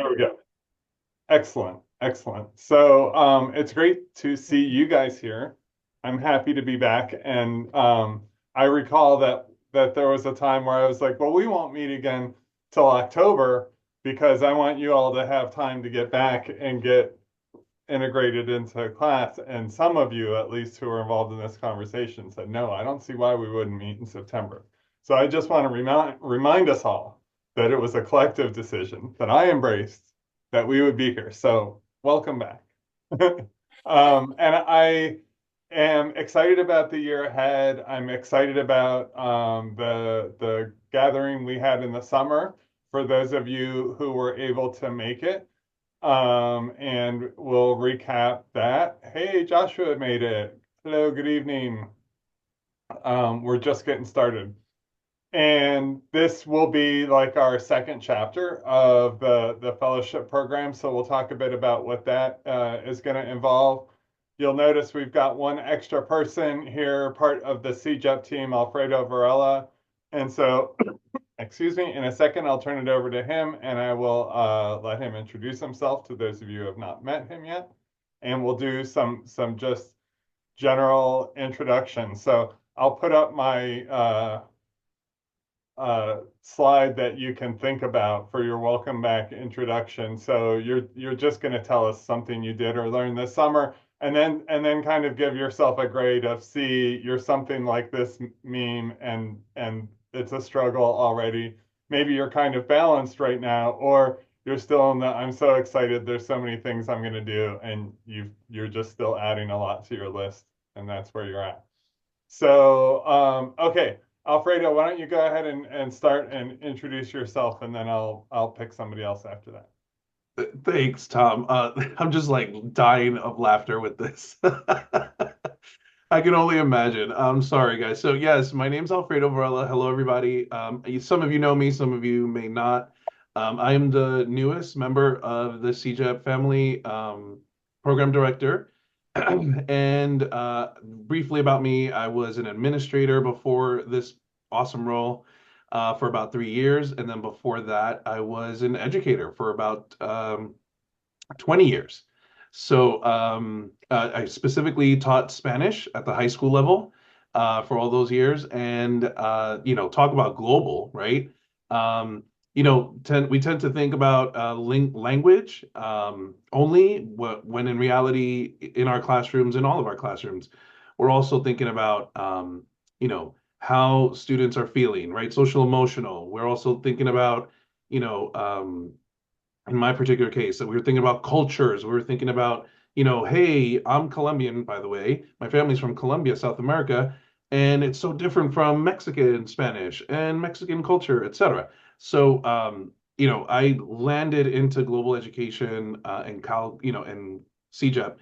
There we go. Excellent, excellent. So it's great to see you guys here. I'm happy to be back, and I recall that there was a time where I was like, "Well, we won't meet again till October because I want you all to have time to get back and get integrated into class." And some of you, at least who were involved in this conversation, said, "No, I don't see why we wouldn't meet in September." So I just want to remind us all that it was a collective decision that I embraced that we would be here. So welcome back. And I am excited about the year ahead. I'm excited about the gathering we had in the summer for those of you who were able to make it. And we'll recap that. Hey, Joshua made it. Hello, good evening. We're just getting started. And this will be like our second chapter of the fellowship program. So we'll talk a bit about what that is going to involve. You'll notice we've got one extra person here, part of the CJEP team, Alfredo Varela. And so, excuse me, in a second, I'll turn it over to him and I will let him introduce himself to those of you who have not met him yet. And we'll do some just general introductions. So I'll put up my slide that you can think about for your welcome back introduction. So you're just going to tell us something you did or learned this summer, and then kind of give yourself a grade of C. You're something like this meme, and it's a struggle already. Maybe you're kind of balanced right now, or you're still in the I'm so excited. There's so many things I'm going to do, and you're just still adding a lot to your list, and that's where you're at. So okay. Alfredo, why don't you go ahead and start and introduce yourself, and then I'll pick somebody else after that. Thanks, Tom. I'm just like dying of laughter with this. I can only imagine. I'm sorry, guys. So yes, my name's Alfredo Varela. Hello, everybody. Some of you know me, some of you may not. I am the newest member of the CJEP family, program director. And briefly about me, I was an administrator before this awesome role for about 3 years. And then before that, I was an educator for about 20 years. So I specifically taught Spanish at the high school level for all those years. And, talk about global, right? Um, we tend to think about language only when in reality, in our classrooms, in all of our classrooms, we're also thinking about, how students are feeling, right? Social emotional. We're also thinking about, you know, um, in my particular case, that we were thinking about cultures. We were thinking about, hey, I'm Colombian, by the way. My family's from Colombia, South America, and it's so different from Mexican Spanish and Mexican culture, etc. So, I landed into global education and CJEP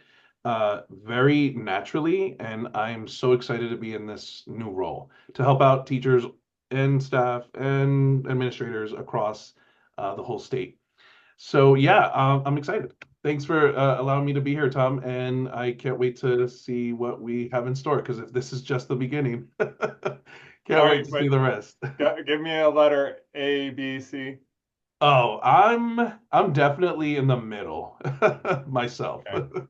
very naturally, and I'm so excited to be in this new role to help out teachers and staff and administrators across the whole state. So yeah, I'm excited. Thanks for allowing me to be here, Tom, and I can't wait to see what we have in store because if this is just the beginning, All can't wait right, to see but the rest. give me a letter A, B, C. Oh, I'm definitely in the middle myself. Okay.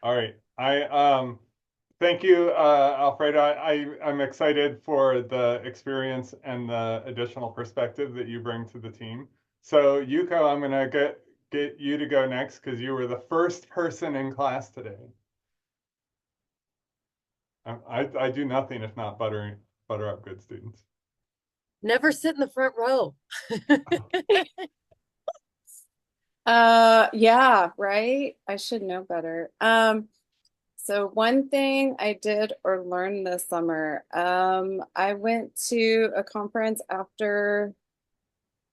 All right. I thank you, Alfredo. I'm excited for the experience and the additional perspective that you bring to the team. So Yuko, I'm gonna get you to go next because you were the first person in class today. I do nothing if not butter up good students. Never sit in the front row. Yeah, right. I should know better. So one thing I did or learned this summer, I went to a conference after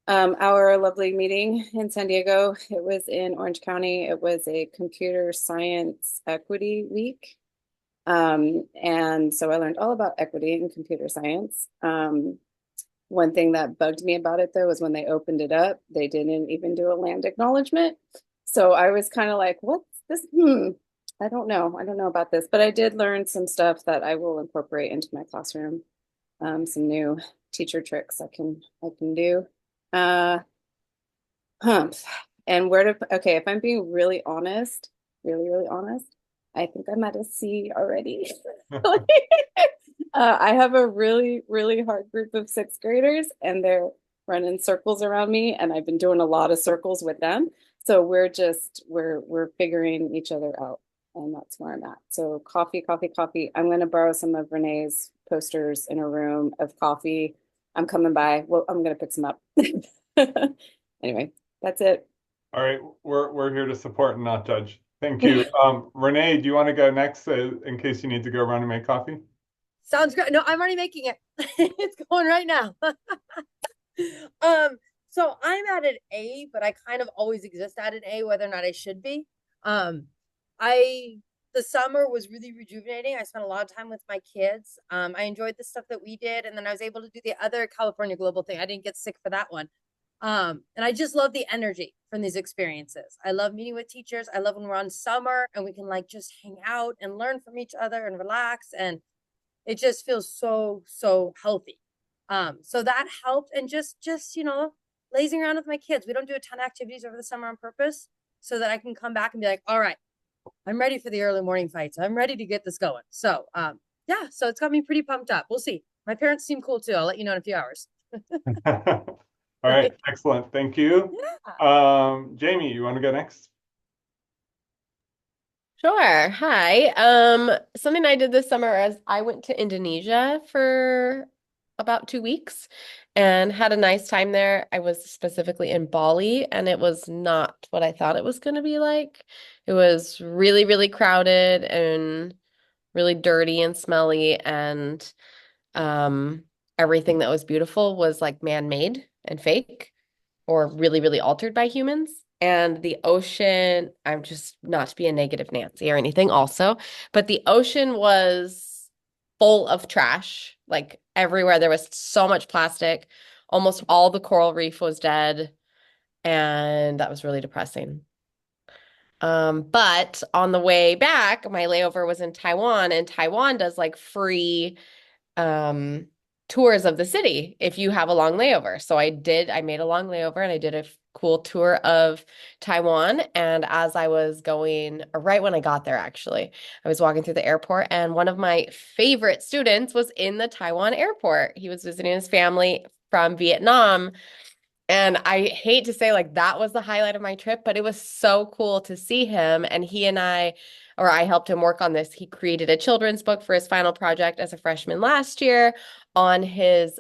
our lovely meeting in San Diego. It was in Orange County. It was a computer science equity week. And so I learned all about equity in computer science. One thing that bugged me about it though was when they opened it up, they didn't even do a land acknowledgement. So I was kind of like, what's this? I don't know. I don't know about this, but I did learn some stuff that I will incorporate into my classroom. Some new teacher tricks I can do. Uh, hump. And okay, if I'm being really honest, really, really honest, I think I'm at a C already. I have a really, really hard group of sixth graders, and they're running circles around me, and I've been doing a lot of circles with them. So we're figuring each other out, and that's where I'm at. So coffee, coffee, coffee. I'm going to borrow some of Renee's posters in her room of coffee. I'm coming by. Well, I'm going to pick some up. Anyway, that's it. All right, we're here to support and not judge. Thank you. Renee, do you want to go next in case you need to go run and make coffee? Sounds great. No, I'm already making it. It's going right now. Um, so I'm at an A, but I kind of always exist at an A, whether or not I should be. Um, I the summer was really rejuvenating. I spent a lot of time with my kids. I enjoyed the stuff that we did, and then I was able to do the other California Global thing. I didn't get sick for that one. And I just love the energy from these experiences. I love meeting with teachers. I love when we're on summer and we can like just hang out and learn from each other and relax. And it just feels so, so healthy. So that helped. And just, lazing around with my kids. We don't do a ton of activities over the summer on purpose so that I can come back and be like, all right, I'm ready for the early morning fights. I'm ready to get this going. So, yeah, so it's got me pretty pumped up. We'll see. My parents seem cool too. I'll let you know in a few hours. All right, excellent. Thank you. Jamie, you want to go next? Sure. Hi. Something I did this summer is I went to Indonesia for about 2 weeks and had a nice time there. I was specifically in Bali, and it was not what I thought it was going to be like. It was really, really crowded and really dirty and smelly, and um, everything that was beautiful was like man-made and fake or really, really altered by humans. And the ocean, I'm just not to be a negative Nancy or anything, also, but the ocean was full of trash, like everywhere. There was so much plastic. Almost all the coral reef was dead. And that was really depressing. But on the way back, my layover was in Taiwan, and Taiwan does like free um tours of the city if you have a long layover. So I made a long layover and I did a cool tour of Taiwan. And as I was going, or right when I got there, actually, I was walking through the airport, and one of my favorite students was in the Taiwan airport. He was visiting his family from Vietnam. And I hate to say like that was the highlight of my trip, but it was so cool to see him. And I helped him work on this. He created a children's book for his final project as a freshman last year on his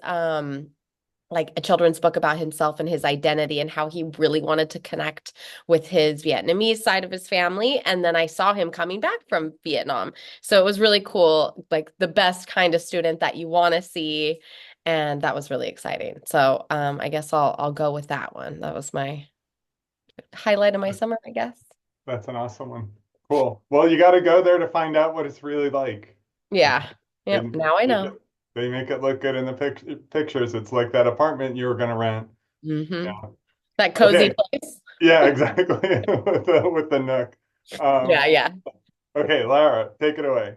like a children's book about himself and his identity and how he really wanted to connect with his Vietnamese side of his family. And then I saw him coming back from Vietnam. So it was really cool, like the best kind of student that you want to see. And that was really exciting. So I guess I'll go with that one. That was my highlight of my summer, I guess. That's an awesome one. Cool. Well, you got to go there to find out what it's really like. Yeah. They Yep. Now I make know. it, they make it look good in the pictures. It's like that apartment you were going to rent. Hmm. Yeah. That cozy Okay. place. Yeah, exactly. With the nook. Yeah, yeah. Okay, Lara, take it away.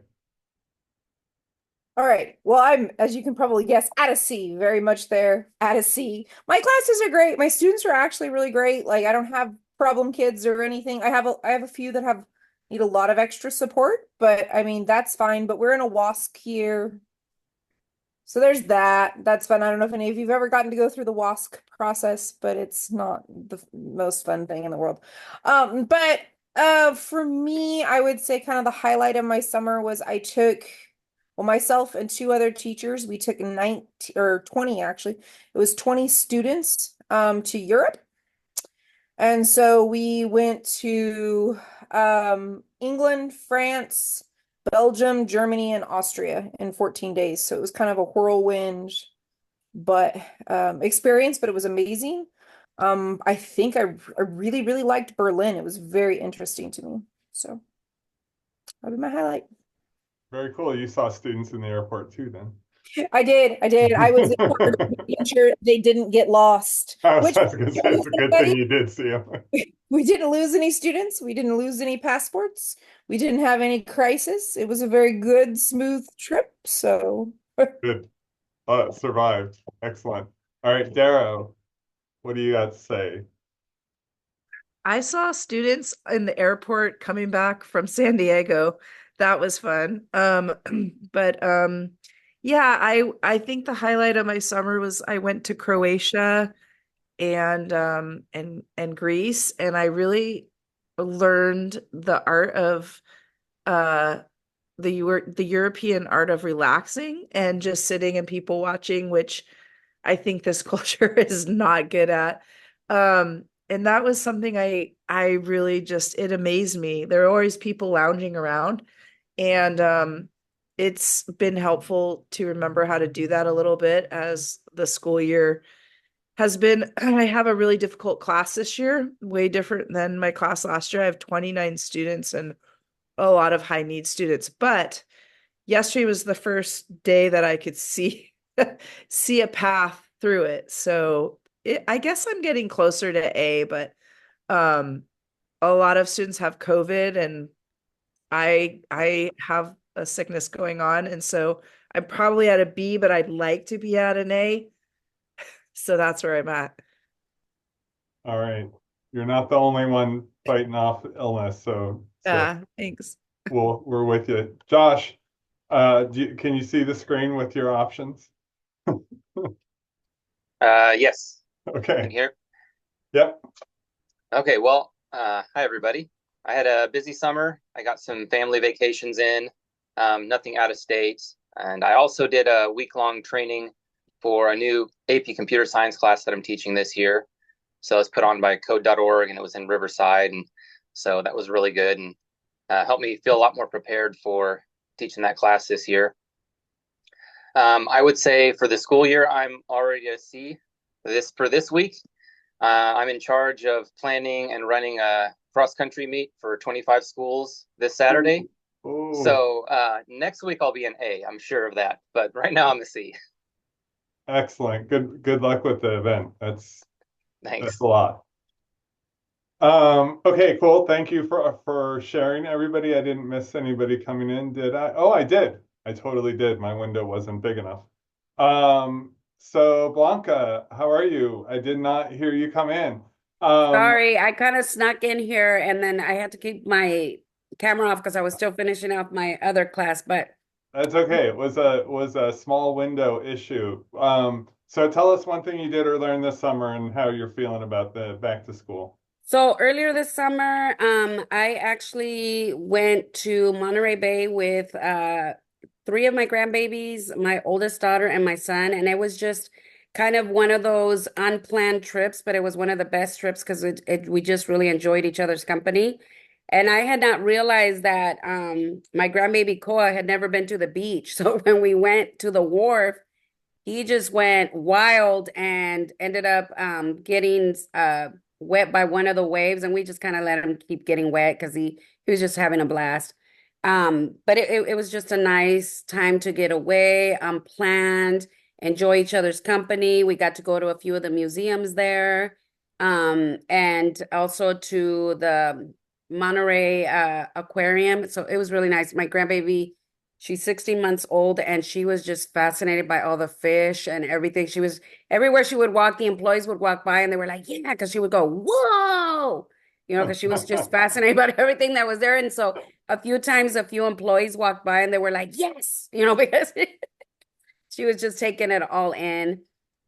All right. Well, I'm, as you can probably guess, at a C, very much there at a C. My classes are great. My students are actually really great. Like I don't have problem kids or anything. I have a few that have need a lot of extra support, but I mean that's fine. But we're in a WASC here. So there's that. That's fun. I don't know if any of you've ever gotten to go through the WASC process, but it's not the most fun thing in the world. But for me, I would say kind of the highlight of my summer was I took, well, myself and two other teachers, we took 19 or 20 actually. It was 20 students to Europe. And so we went to England, France, Belgium, Germany, and Austria in 14 days. So it was kind of a whirlwind but experience, but it was amazing. I think I really, really liked Berlin. It was very interesting to me. So that'd be my highlight. Very cool. You saw students in the airport too, then. I did. I did. I was in charge of making sure they didn't get lost, which I was gonna say it's a good thing you did see them. we didn't lose any students. We didn't lose any passports. We didn't have any crisis. It was a very good, smooth trip. So Good. Survived. Excellent. All right, Darrow, what do you got to say? I saw students in the airport coming back from San Diego. That was fun. But yeah, I think the highlight of my summer was I went to Croatia and Greece, and I really learned the art of uh the European art of relaxing and just sitting and people watching, which I think this culture is not good at. And that was something I really just it amazed me. There are always people lounging around, and it's been helpful to remember how to do that a little bit as the school year has been. I have a really difficult class this year, way different than my class last year. I have 29 students and a lot of high need students, but yesterday was the first day that I could see see a path through it. So I guess I'm getting closer to A, but um, a lot of students have COVID, and I have a sickness going on, and so I'm probably at a B, but I'd like to be at an A. So that's where I'm at. All right. You're not the only one fighting off illness, so Yeah, thanks. we're with you. Josh, can you see the screen with your options? Yes. Can Okay. you hear? Yep. Okay, well, hi everybody. I had a busy summer. I got some family vacations in, nothing out of state. And I also did a week-long training for a new AP computer science class that I'm teaching this year. So it's put on by code.org and it was in Riverside. And so that was really good and helped me feel a lot more prepared for teaching that class this year. I would say for the school year, I'm already a C. For this week, I'm in charge of planning and running a cross-country meet for 25 schools this Saturday. Oh, So next week I'll be an A, I'm sure of that. But right now I'm a C. excellent. Good luck with the event. That's Thanks. a lot. Okay, cool. Thank you for sharing, everybody. I didn't miss anybody coming in, did I? Oh, I did. I totally did. My window wasn't big enough. So Blanca, how are you? I did not hear you come in. Um, Sorry, I kind of snuck in here and then I had to keep my camera off because I was still finishing off my other class. But that's okay. It was a small window issue. So tell us one thing you did or learned this summer and how you're feeling about the back to school. so earlier this summer, I actually went to Monterey Bay with three of my grandbabies, my oldest daughter and my son, and it was just kind of one of those unplanned trips, but it was one of the best trips because we just really enjoyed each other's company. And I had not realized that my grandbaby Koa had never been to the beach. So when we went to the wharf, he just went wild and ended up getting wet by one of the waves, and we just kind of let him keep getting wet because he was just having a blast. But it was just a nice time to get away, planned, enjoy each other's company. We got to go to a few of the museums there, and also to the Monterey Aquarium. So it was really nice. My grandbaby, she's 16 months old and she was just fascinated by all the fish and everything. She was everywhere she would walk, the employees would walk by and they were like, yeah, because she would go, whoa, because she was just fascinated about everything that was there. And so a few times, a few employees walked by and they were like, yes, because she was just taking it all in.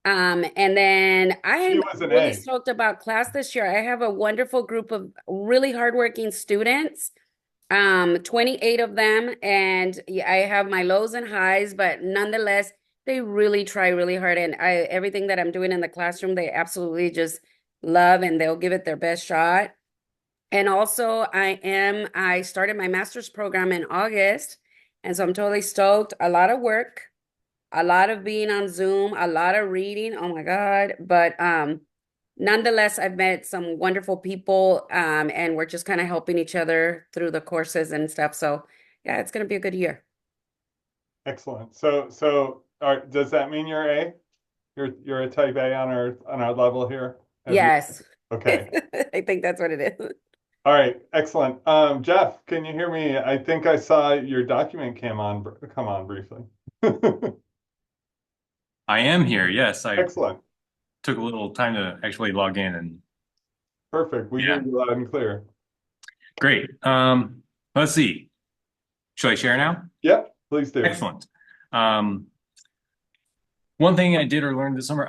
And then I She am was an really A. stoked about class this year. I have a wonderful group of really hardworking students, 28 of them, and I have my lows and highs, but nonetheless, they really try really hard. And everything that I'm doing in the classroom, they absolutely just love and they'll give it their best shot. And also, I started my master's program in August, and so I'm totally stoked. A lot of work, a lot of being on Zoom, a lot of reading. Oh my God. But nonetheless, I've met some wonderful people, and we're just kind of helping each other through the courses and stuff. So yeah, it's gonna be a good year. Excellent. Does that mean you're A? You're a type A on our level here? Have you? Yes. Okay. I think that's what it is. All right. Excellent. Jeff, can you hear me? I think I saw your document come on briefly. I am here. Yes, I Excellent. took a little time to actually log in and Perfect. We hear Yeah, you loud and clear. great. Let's see. Should I share now? Yep, please do. Excellent. Um, one thing I did or learned this summer,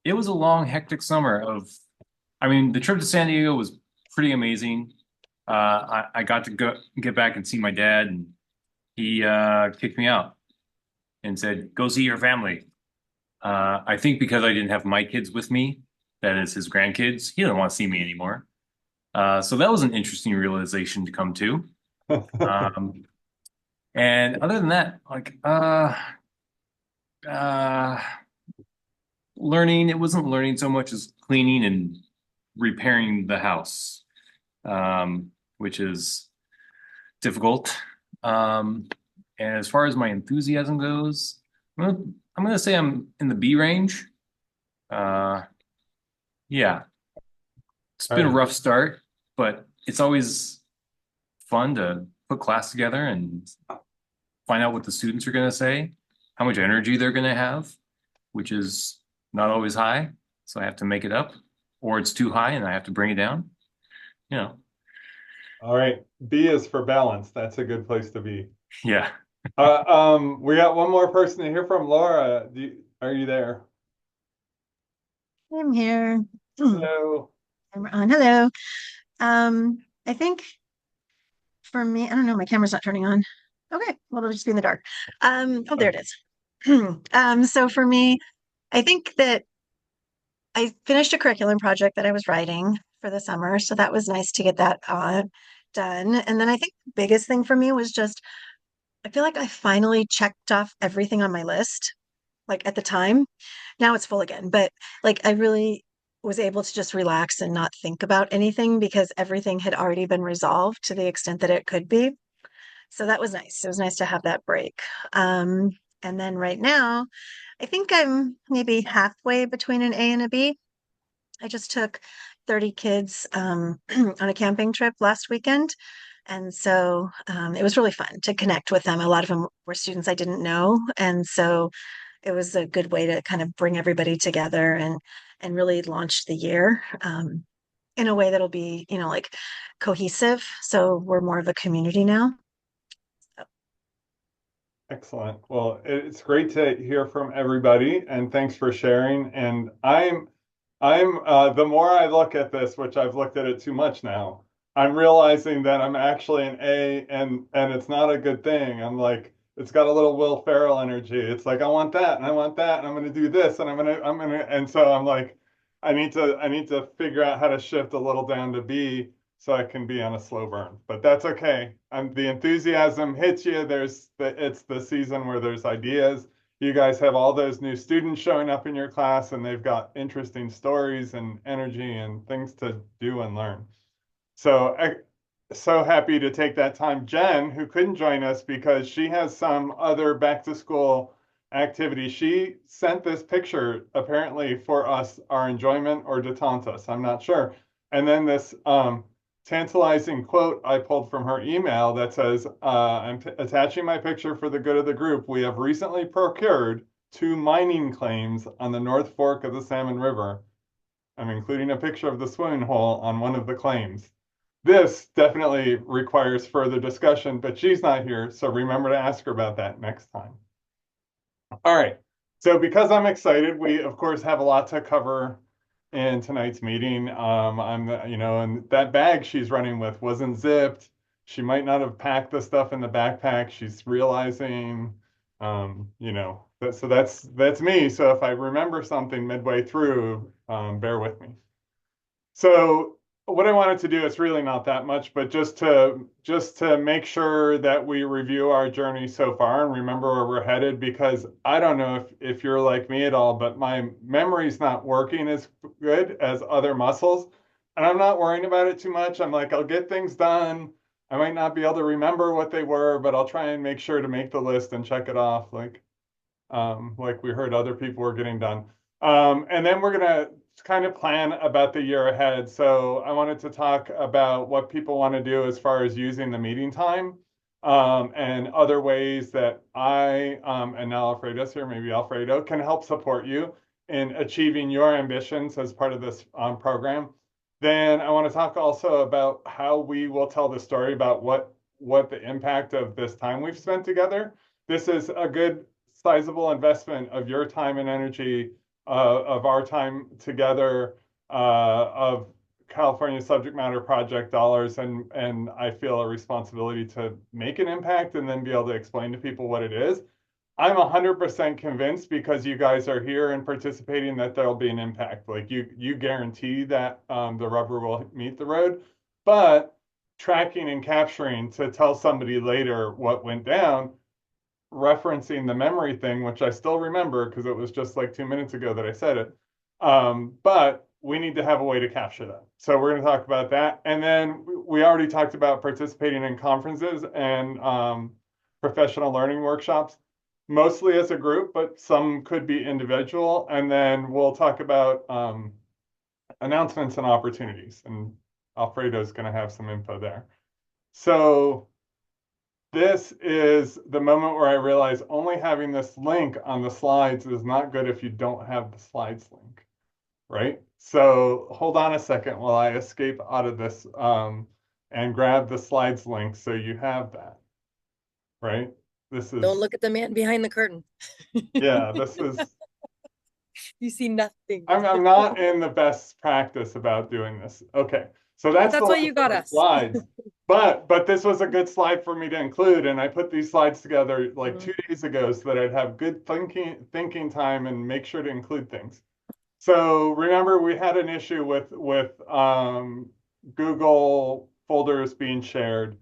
it was a long, hectic summer I mean, the trip to San Diego was pretty amazing. I got to get back and see my dad, and he kicked me out and said, "Go see your family." I think because I didn't have my kids with me, that is his grandkids, he doesn't want to see me anymore. So that was an interesting realization to come to. Um, and other than that, like uh, learning, it wasn't learning so much as cleaning and repairing the house, which is difficult. Um, and as far as my enthusiasm goes, I'm gonna say I'm in the B range. Uh, yeah, it's All been a right. rough start, but it's always fun to put class together and find out what the students are going to say, how much energy they're going to have, which is not always high. So I have to make it up, or it's too high and I have to bring it down. You know, All right. B is for balance. That's a good place to be. yeah. We got one more person to hear from. Laura, are you there? I'm here. Hello. I'm on. Hello. I think for me, I don't know, my camera's not turning on. Okay, well, it'll just be in the dark. Oh, there it is. So for me, I think that I finished a curriculum project that I was writing for the summer, so that was nice to get that done. And then I think the biggest thing for me was just I feel like I finally checked off everything on my list, like at the time. Now it's full again, but like I really was able to just relax and not think about anything because everything had already been resolved to the extent that it could be. So that was nice. It was nice to have that break. Um, and then right now, I think I'm maybe halfway between an A and a B. I just took 30 kids on a camping trip last weekend. And so it was really fun to connect with them. A lot of them were students I didn't know. And so it was a good way to kind of bring everybody together and really launch the year in a way that'll be, like cohesive. So we're more of a community now. Excellent. Well, it's great to hear from everybody, and thanks for sharing. And the more I look at this, which I've looked at it too much now, I'm realizing that I'm actually an A, and it's not a good thing. I'm like, it's got a little Will Ferrell energy. It's like I want that, and I want that, and I'm going to do this, and and so I'm like, I need to figure out how to shift a little down to B so I can be on a slow burn. But that's okay. The enthusiasm hits you. It's the season where there's ideas. You guys have all those new students showing up in your class, and they've got interesting stories and energy and things to do and learn. So so happy to take that time. Jen, who couldn't join us because she has some other back to school activity, she sent this picture apparently for us, our enjoyment, or to taunt us. I'm not sure. And then this tantalizing quote I pulled from her email that says, I'm attaching my picture for the good of the group. We have recently procured 2 mining claims on the North Fork of the Salmon River. I'm including a picture of the swimming hole on one of the claims. This definitely requires further discussion, but she's not here, so remember to ask her about that next time. All right. So because I'm excited, we of course have a lot to cover in tonight's meeting. And that bag she's running with wasn't zipped. She might not have packed the stuff in the backpack. She's realizing, so that's me. So if I remember something midway through, bear with me. So what I wanted to do is really not that much, but just to make sure that we review our journey so far and remember where we're headed, because I don't know if you're like me at all, but my memory's not working as good as other muscles. And I'm not worrying about it too much. I'm like, I'll get things done. I might not be able to remember what they were, but I'll try and make sure to make the list and check it off. Like we heard other people were getting done. And then we're gonna kind of plan about the year ahead. So I wanted to talk about what people want to do as far as using the meeting time, and other ways that and now Alfredo's here, maybe Alfredo can help support you in achieving your ambitions as part of this program. Then I want to talk also about how we will tell the story about what the impact of this time we've spent together. This is a good sizable investment of your time and energy, of our time together, of California subject matter project dollars, and I feel a responsibility to make an impact and then be able to explain to people what it is. I'm 100% convinced because you guys are here and participating that there'll be an impact. Like you guarantee that the rubber will meet the road, but tracking and capturing to tell somebody later what went down, referencing the memory thing, which I still remember because it was just like 2 minutes ago that I said it. But we need to have a way to capture that. So we're going to talk about that. And then we already talked about participating in conferences and professional learning workshops, mostly as a group, but some could be individual. And then we'll talk about announcements and opportunities. And Alfredo's going to have some info there. So this is the moment where I realize only having this link on the slides is not good if you don't have the slides link, right? So hold on a second while I escape out of this and grab the slides link so you have that, right? This is, Don't look at the man behind the curtain. yeah, this is, You see nothing. I'm not in the best practice about doing this. Okay, so that's That's the why link you for got the us. slides. But this was a good slide for me to include, and I put these slides together like 2 days ago so that I'd have good thinking time and make sure to include things. So remember, we had an issue with Google folders being shared.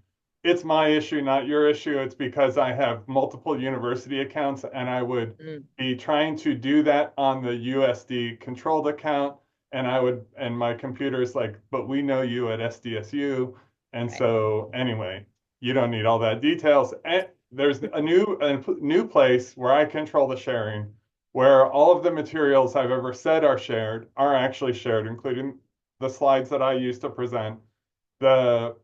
It's my issue, not your issue. It's because I have multiple university accounts, and I would be trying to do that on the USD controlled account, and my computer's like, but we know you at SDSU. And so anyway, you don't need all that details. And there's a new place where I control the sharing, where all of the materials I've ever said are shared are actually shared, including the slides that I used to present, the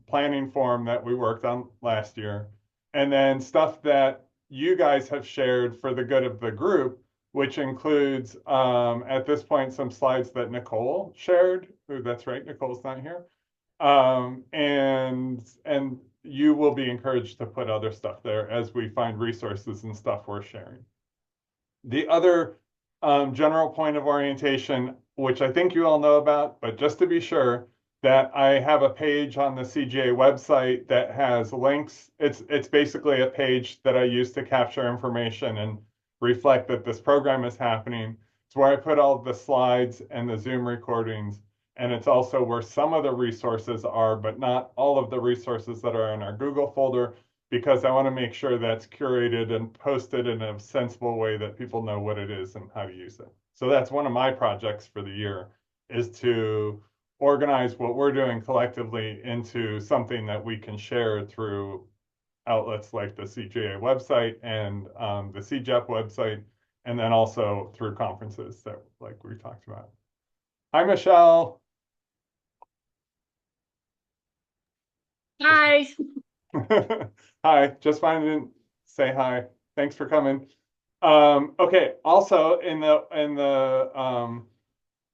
planning form that we worked on last year, and then stuff that you guys have shared for the good of the group, which includes at this point some slides that Nicole shared. Ooh, that's right, Nicole's not here. And you will be encouraged to put other stuff there as we find resources and stuff worth sharing. The other general point of orientation, which I think you all know about, but just to be sure, that I have a page on the CGA website that has links. It's basically a page that I use to capture information and reflect that this program is happening. It's where I put all the slides and the Zoom recordings. And it's also where some of the resources are, but not all of the resources that are in our Google folder, because I want to make sure that's curated and posted in a sensible way that people know what it is and how to use it. So that's one of my projects for the year, is to organize what we're doing collectively into something that we can share through outlets like the CGA website and the CJEP website, and then also through conferences that like we talked about. Hi, Michelle. Hi. Hi, just wanted to say hi. Thanks for coming. Okay, also in the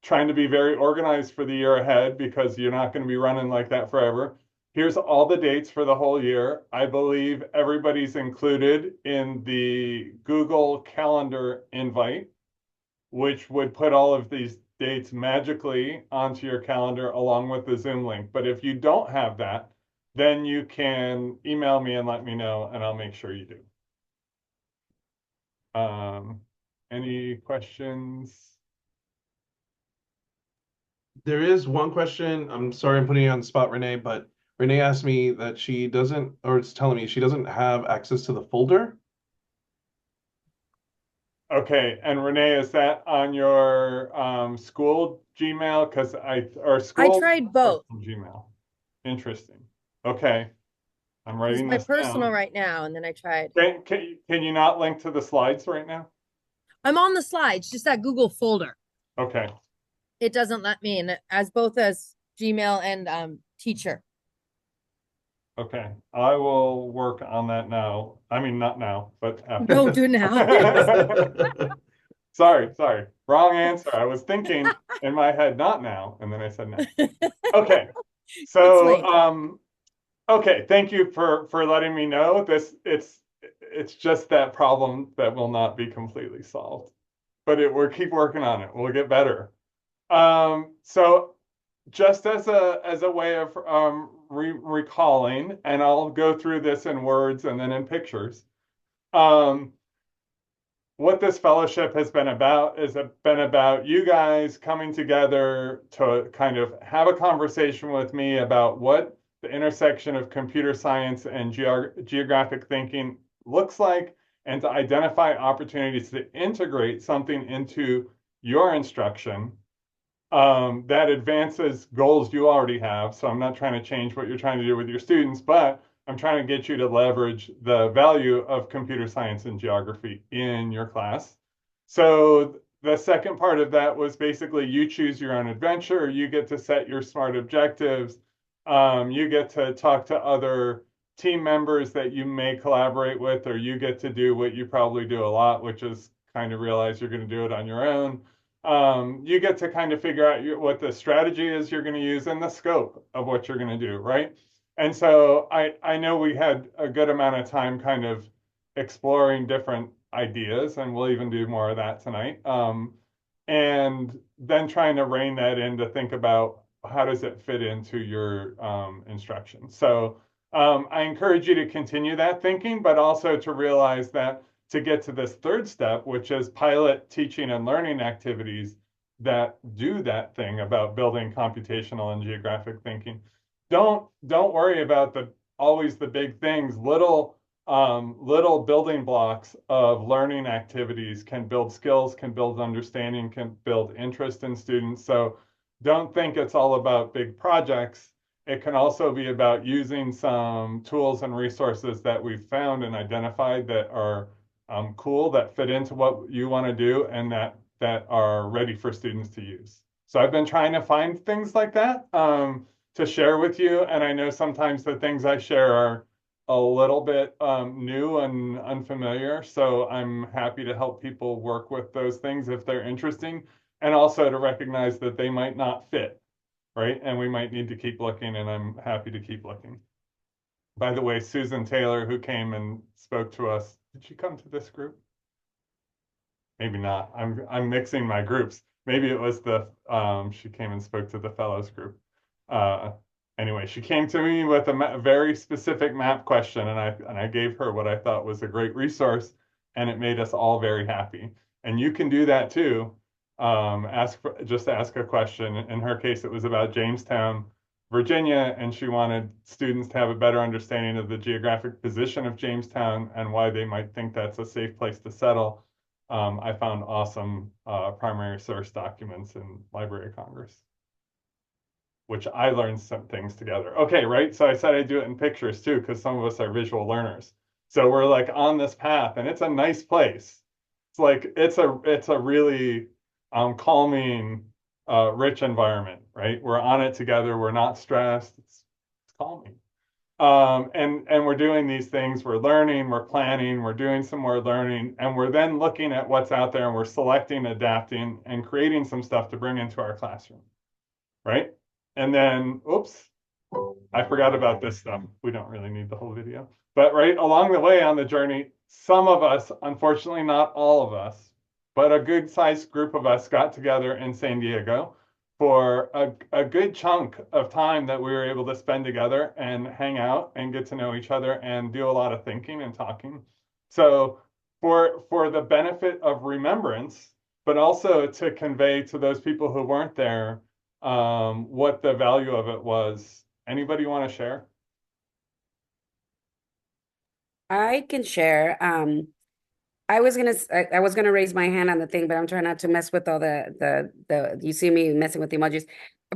trying to be very organized for the year ahead, because you're not going to be running like that forever. Here's all the dates for the whole year. I believe everybody's included in the Google Calendar invite, which would put all of these dates magically onto your calendar along with the Zoom link. But if you don't have that, then you can email me and let me know, and I'll make sure you do. Any questions? There is one question. I'm sorry I'm putting you on the spot, Renee, but Renee asked me that she doesn't, or it's telling me she doesn't have access to the folder. Okay, and Renee, is that on your school Gmail? Because or school I tried both. Gmail. Interesting. Okay, I'm It's writing my this personal down. right now, and then I tried. Can you not link to the slides right now? I'm on the slides, just that Google folder. Okay. It doesn't let me in as both as Gmail and teacher. Okay, I will work on that now. I mean, not now, but after. Don't do it now. Sorry. Wrong answer. I was thinking in my head, not now, and then I said no. Okay. It's So, late. okay, thank you for letting me know. It's just that problem that will not be completely solved. But we'll keep working on it. We'll get better. So just as a way of recalling, and I'll go through this in words and then in pictures. Um, what this fellowship has been about is been about you guys coming together to kind of have a conversation with me about what the intersection of computer science and geographic thinking looks like, and to identify opportunities to integrate something into your instruction that advances goals you already have. So I'm not trying to change what you're trying to do with your students, but I'm trying to get you to leverage the value of computer science and geography in your class. So the second part of that was basically you choose your own adventure. You get to set your SMART objectives. You get to talk to other team members that you may collaborate with, or you get to do what you probably do a lot, which is kind of realize you're going to do it on your own. You get to kind of figure out what the strategy is you're going to use and the scope of what you're going to do, right? And so I know we had a good amount of time kind of exploring different ideas, and we'll even do more of that tonight. And then trying to rein that in to think about how does it fit into your instruction. So I encourage you to continue that thinking, but also to realize that to get to this third step, which is pilot teaching and learning activities that do that thing about building computational and geographic thinking. Don't worry about the always the big things. Little building blocks of learning activities can build skills, can build understanding, can build interest in students. So don't think it's all about big projects. It can also be about using some tools and resources that we've found and identified that are cool, that fit into what you want to do, and that are ready for students to use. So I've been trying to find things like that to share with you, and I know sometimes the things I share are a little bit new and unfamiliar. So I'm happy to help people work with those things if they're interesting, and also to recognize that they might not fit, right? And we might need to keep looking, and I'm happy to keep looking. By the way, Susan Taylor, who came and spoke to us, did she come to this group? Maybe not. I'm mixing my groups. Maybe it was the she came and spoke to the fellows group. Uh, anyway, she came to me with a very specific map question, and I gave her what I thought was a great resource, and it made us all very happy. And you can do that too. Just ask a question. In her case, it was about Jamestown, Virginia, and she wanted students to have a better understanding of the geographic position of Jamestown and why they might think that's a safe place to settle. I found awesome primary source documents in Library of Congress, which I learned some things together. Okay, right? So I said I do it in pictures too, because some of us are visual learners. So we're like on this path, and it's a nice place. It's like it's a really calming, rich environment, right? We're on it together. We're not stressed. It's calming. And we're doing these things. We're learning, we're planning, we're doing some more learning, and we're then looking at what's out there, and we're selecting, adapting, and creating some stuff to bring into our classroom, right? And then, oops, I forgot about this stuff. We don't really need the whole video. But right along the way on the journey, some of us, unfortunately not all of us, but a good sized group of us got together in San Diego for a good chunk of time that we were able to spend together and hang out and get to know each other and do a lot of thinking and talking. So for the benefit of remembrance, but also to convey to those people who weren't there what the value of it was. Anybody want to share? I can share. I was gonna raise my hand on the thing, but I'm trying not to mess with all the you see me messing with the emojis.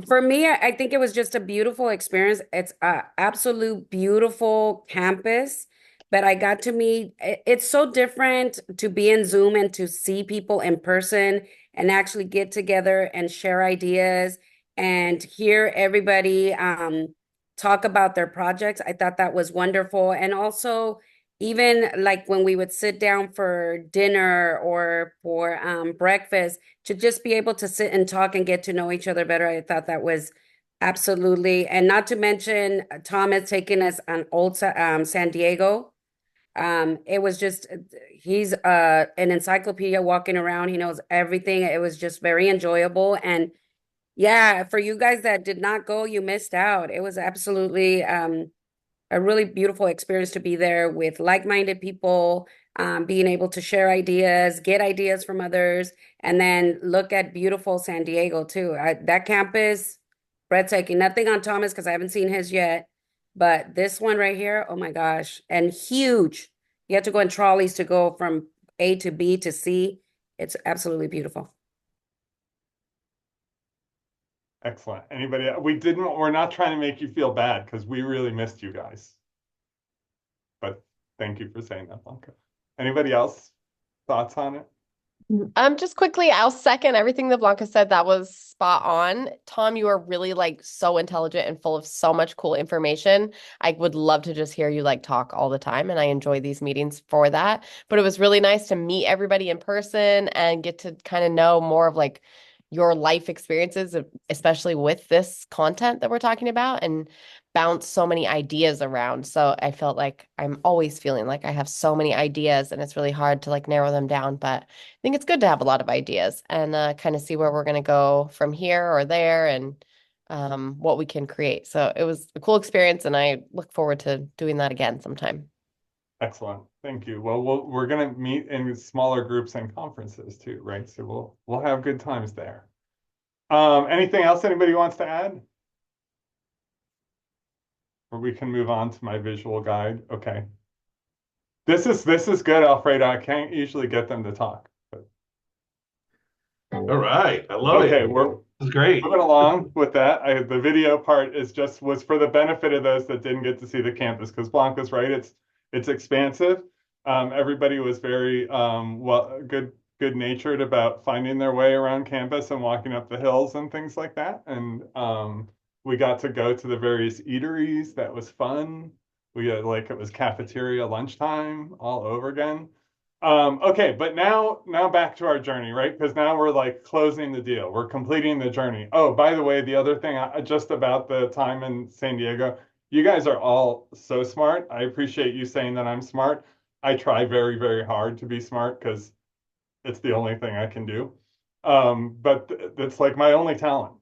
For me, I think it was just a beautiful experience. It's a absolute beautiful campus, but I got to meet it's so different to be in Zoom and to see people in person and actually get together and share ideas and hear everybody talk about their projects. I thought that was wonderful. And also even like when we would sit down for dinner or for breakfast, to just be able to sit and talk and get to know each other better. I thought that was absolutely, and not to mention Tom has taken us on San Diego. It was just he's an encyclopedia walking around. He knows everything. It was just very enjoyable. And yeah, for you guys that did not go, you missed out. It was absolutely a really beautiful experience to be there with like-minded people, being able to share ideas, get ideas from others, and then look at beautiful San Diego too. That campus, breathtaking. Nothing on Thomas because I haven't seen his yet, but this one right here, oh my gosh, and huge. You have to go in trolleys to go from A to B to C. It's absolutely beautiful. Excellent. Anybody? We're not trying to make you feel bad because we really missed you guys. But thank you for saying that, Blanca. Anybody else? Thoughts on it? Just quickly, I'll second everything that Blanca said. That was spot on. Tom, you are really like so intelligent and full of so much cool information. I would love to just hear you like talk all the time, and I enjoy these meetings for that. But it was really nice to meet everybody in person and get to kind of know more of like your life experiences, especially with this content that we're talking about, and bounce so many ideas around. So I felt like I'm always feeling like I have so many ideas and it's really hard to like narrow them down, but I think it's good to have a lot of ideas and kind of see where we're going to go from here or there and what we can create. So it was a cool experience, and I look forward to doing that again sometime. Excellent. Thank you. Well, we're going to meet in smaller groups and conferences too, right? So we'll have good times there. Anything else anybody wants to add? Or we can move on to my visual guide. Okay. This is good, Alfredo. I can't usually get them to talk. But... All right. I love Okay, it. we're It's great. moving along with that. The video part was for the benefit of those that didn't get to see the campus, because Blanca's right, it's expansive. Everybody was very good natured about finding their way around campus and walking up the hills and things like that. And we got to go to the various eateries. That was fun. We had like it was cafeteria lunchtime all over again. Okay, but now back to our journey, right? Because now we're like closing the deal. We're completing the journey. Oh, by the way, the other thing just about the time in San Diego, you guys are all so smart. I appreciate you saying that I'm smart. I try very, very hard to be smart because it's the only thing I can do. But it's like my only talent.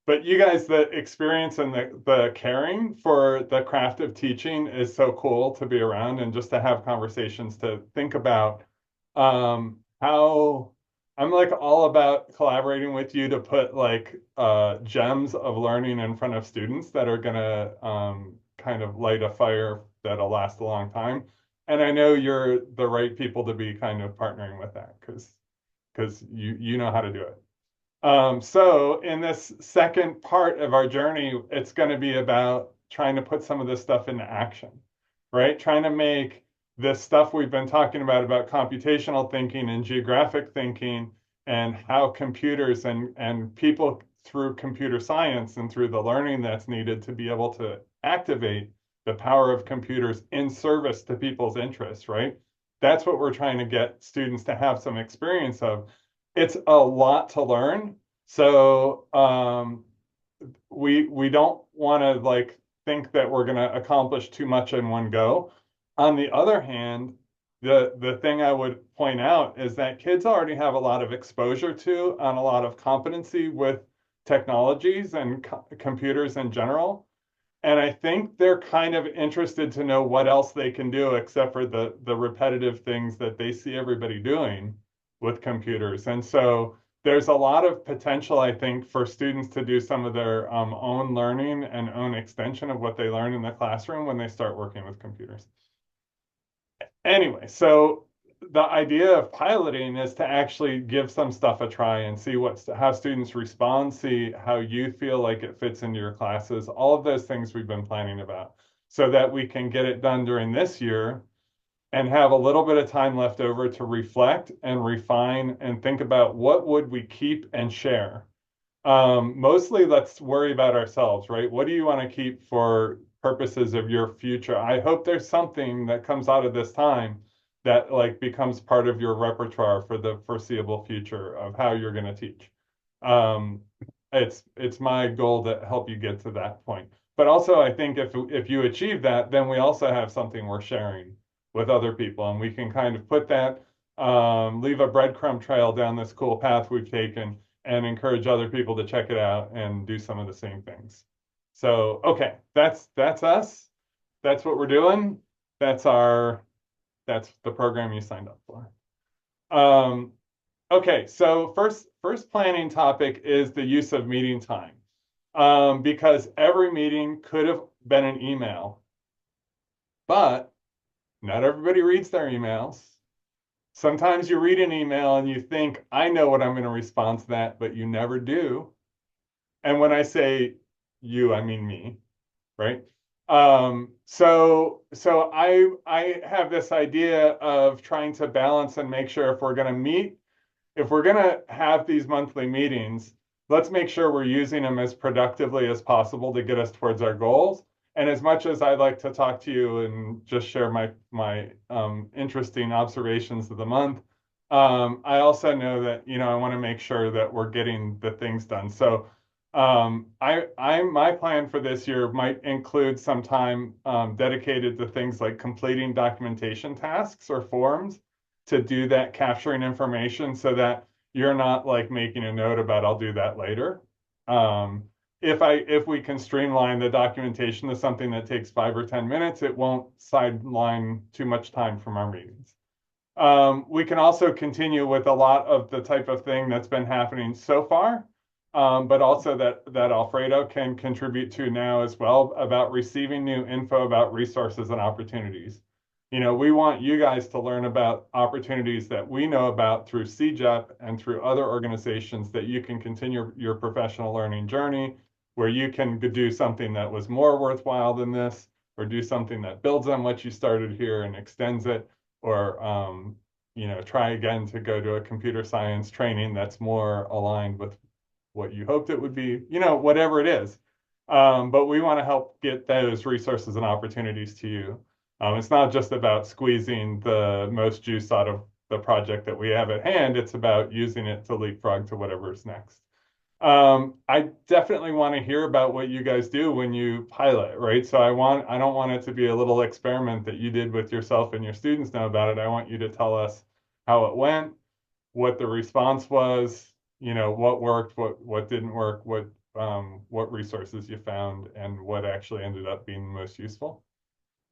But you guys, the experience and the caring for the craft of teaching is so cool to be around and just to have conversations to think about how I'm like all about collaborating with you to put like gems of learning in front of students that are gonna kind of light a fire that'll last a long time. And I know you're the right people to be kind of partnering with that because you know how to do it. So in this second part of our journey, it's going to be about trying to put some of this stuff into action, right? Trying to make this stuff we've been talking about computational thinking and geographic thinking and how computers and people through computer science and through the learning that's needed to be able to activate the power of computers in service to people's interests, right? That's what we're trying to get students to have some experience of. It's a lot to learn. So we don't want to like think that we're going to accomplish too much in one go. On the other hand, the thing I would point out is that kids already have a lot of exposure to and a lot of competency with technologies and computers in general. And I think they're kind of interested to know what else they can do except for the repetitive things that they see everybody doing with computers. And so there's a lot of potential, I think, for students to do some of their own learning and own extension of what they learn in the classroom when they start working with computers. Anyway, so the idea of piloting is to actually give some stuff a try and see how students respond, see how you feel like it fits into your classes, all of those things we've been planning about, so that we can get it done during this year and have a little bit of time left over to reflect and refine and think about what would we keep and share. Mostly let's worry about ourselves, right? What do you want to keep for purposes of your future. I hope there's something that comes out of this time that like becomes part of your repertoire for the foreseeable future of how you're going to teach. Um, it's my goal to help you get to that point. But also, I think if you achieve that, then we also have something we're sharing with other people, and we can kind of put that leave a breadcrumb trail down this cool path we've taken and encourage other people to check it out and do some of the same things. So, okay, that's us. That's what we're doing. That's the program you signed up for. Okay, so first planning topic is the use of meeting time. Because every meeting could have been an email, but not everybody reads their emails. Sometimes you read an email and you think, I know what I'm going to respond to that, but you never do. And when I say you, I mean me, right? So I have this idea of trying to balance and make sure if we're going to have these monthly meetings, let's make sure we're using them as productively as possible to get us towards our goals. And as much as I'd like to talk to you and just share my interesting observations of the month, I also know that I want to make sure that we're getting the things done. So my plan for this year might include some time dedicated to things like completing documentation tasks or forms to do that capturing information so that you're not like making a note about I'll do that later. If we can streamline the documentation to something that takes 5 or 10 minutes, it won't sideline too much time from our meetings. We can also continue with a lot of the type of thing that's been happening so far, but also that Alfredo can contribute to now as well about receiving new info about resources and opportunities. We want you guys to learn about opportunities that we know about through CJEP and through other organizations that you can continue your professional learning journey, where you can do something that was more worthwhile than this, or do something that builds on what you started here and extends it, or try again to go to a computer science training that's more aligned with what you hoped it would be, whatever it is. But we want to help get those resources and opportunities to you. It's not just about squeezing the most juice out of the project that we have at hand. It's about using it to leapfrog to whatever's next. I definitely want to hear about what you guys do when you pilot, right? So I don't want it to be a little experiment that you did with yourself and your students know about it. I want you to tell us how it went, what the response was, what worked, what didn't work, what resources you found, and what actually ended up being most useful.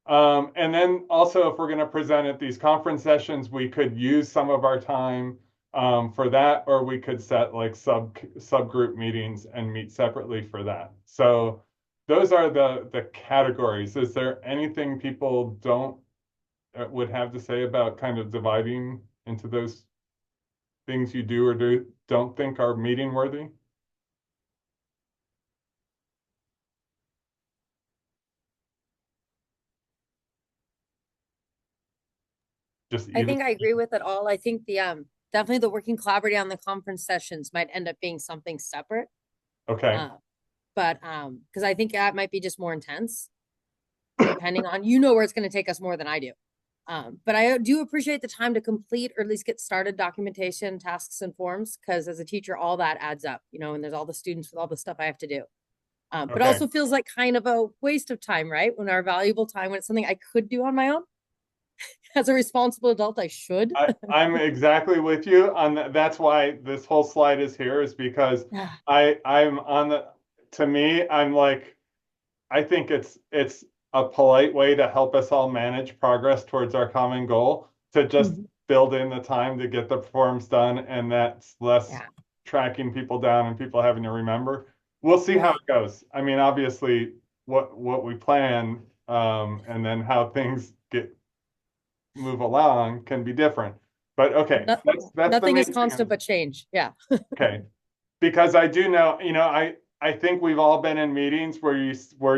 And then also, if we're going to present at these conference sessions, we could use some of our time for that, or we could set like subgroup meetings and meet separately for that. So those are the categories. Is there anything people would have to say about kind of dividing into those things you do or don't think are meeting worthy? Just I either. think I agree with it all. I think the definitely the working collaboratively on the conference sessions might end up being something separate. Okay. But because I think that might be just more intense, depending on where it's going to take us more than I do. But I do appreciate the time to complete or at least get started documentation, tasks, and forms, because as a teacher, all that adds up, and there's all the students with all the stuff I have to do. But Okay. also feels like kind of a waste of time, right? When our valuable time, when it's something I could do on my own. As a responsible adult, I should. I'm exactly with you on that. That's why this whole slide is here, is because I'm on to me, I'm like, I think it's a polite way to help us all manage progress towards our common goal to just build in the time to get the forms done, and that's less tracking people down and people having to remember. We'll see how it goes. I mean, obviously, what we plan, and then how things move along can be different. But okay, that's Nothing is main constant thing. but change. Yeah. Okay, because I do know, I think we've all been in meetings where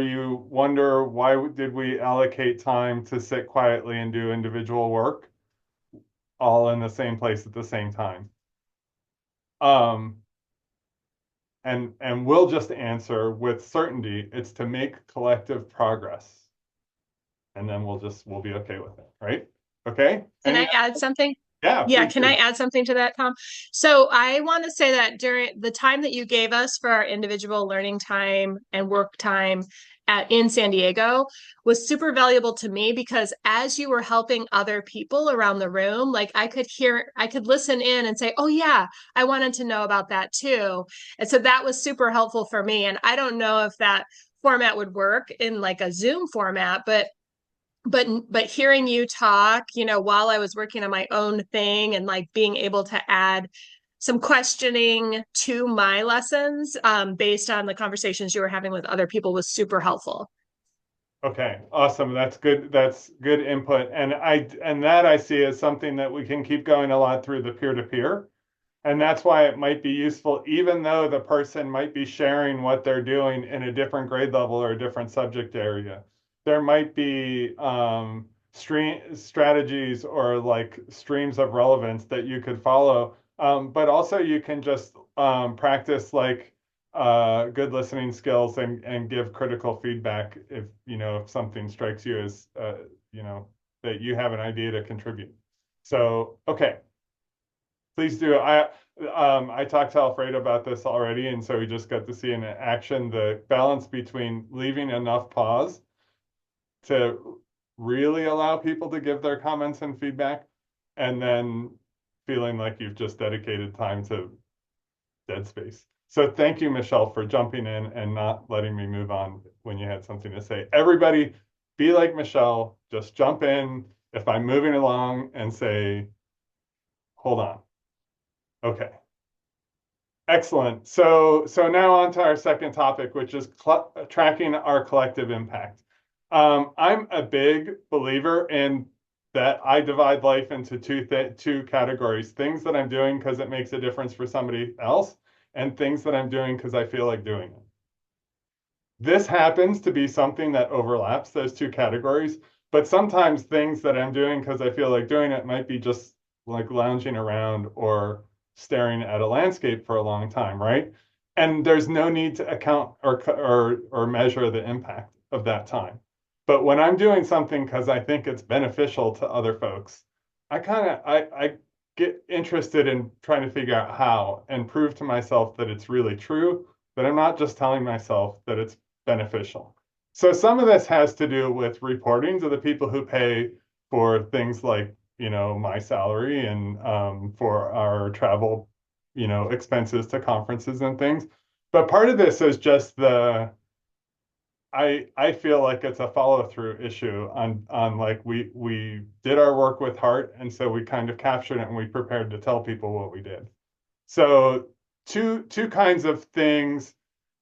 you wonder, why did we allocate time to sit quietly and do individual work all in the same place at the same time? and we'll just answer with certainty. It's to make collective progress. And then we'll be okay with it, right? Okay? Can I add something? Yeah, Yeah, please can do. I add something to that, Tom? So I want to say that during the time that you gave us for our individual learning time and work time in San Diego was super valuable to me because as you were helping other people around the room, like I could listen in and say, oh yeah, I wanted to know about that too. And so that was super helpful for me. And I don't know if that format would work in like a Zoom format, but hearing you talk, you know, while I was working on my own thing and like being able to add some questioning to my lessons based on the conversations you were having with other people was super helpful. Okay, awesome. That's good. That's good input. And that I see as something that we can keep going a lot through the peer-to-peer. And that's why it might be useful, even though the person might be sharing what they're doing in a different grade level or a different subject area. There might be strategies or like streams of relevance that you could follow. But also you can just practice like good listening skills and give critical feedback if, you know, if something strikes you as, you know, that you have an idea to contribute. So, okay. Please do. I talked to Alfredo about this already, and so we just got to see in action the balance between leaving enough pause to really allow people to give their comments and feedback, and then feeling like you've just dedicated time to dead space. So thank you, Michelle, for jumping in and not letting me move on when you had something to say. Everybody, be like Michelle. Just jump in if I'm moving along and say, hold on. Okay. Excellent. So now on to our second topic, which is tracking our collective impact. I'm a big believer in that I divide life into two categories: things that I'm doing because it makes a difference for somebody else, and things that I'm doing because I feel like doing it. This happens to be something that overlaps those two categories, but sometimes things that I'm doing because I feel like doing it might be just like lounging around or staring at a landscape for a long time, right? And there's no need to account or measure the impact of that time. But when I'm doing something because I think it's beneficial to other folks, I get interested in trying to figure out how and prove to myself that it's really true, that I'm not just telling myself that it's beneficial. So some of this has to do with reporting to the people who pay for things like, you know, my salary and for our travel, you know, expenses to conferences and things. But part of this is just I feel like it's a follow-through issue on like we did our work with heart, and so we kind of captured it and we prepared to tell people what we did. So two kinds of things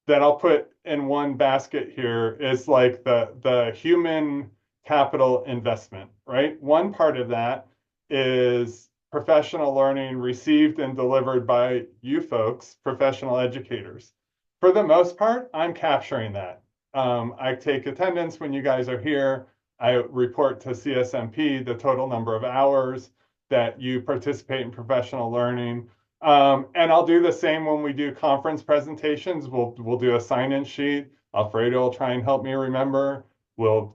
that I'll put in one basket here is like the human capital investment, right? One part of that is professional learning received and delivered by you folks, professional educators. For the most part, I'm capturing that. I take attendance when you guys are here. I report to CSMP the total number of hours that you participate in professional learning. And I'll do the same when we do conference presentations. We'll do a sign-in sheet. Alfredo will try and help me remember. We'll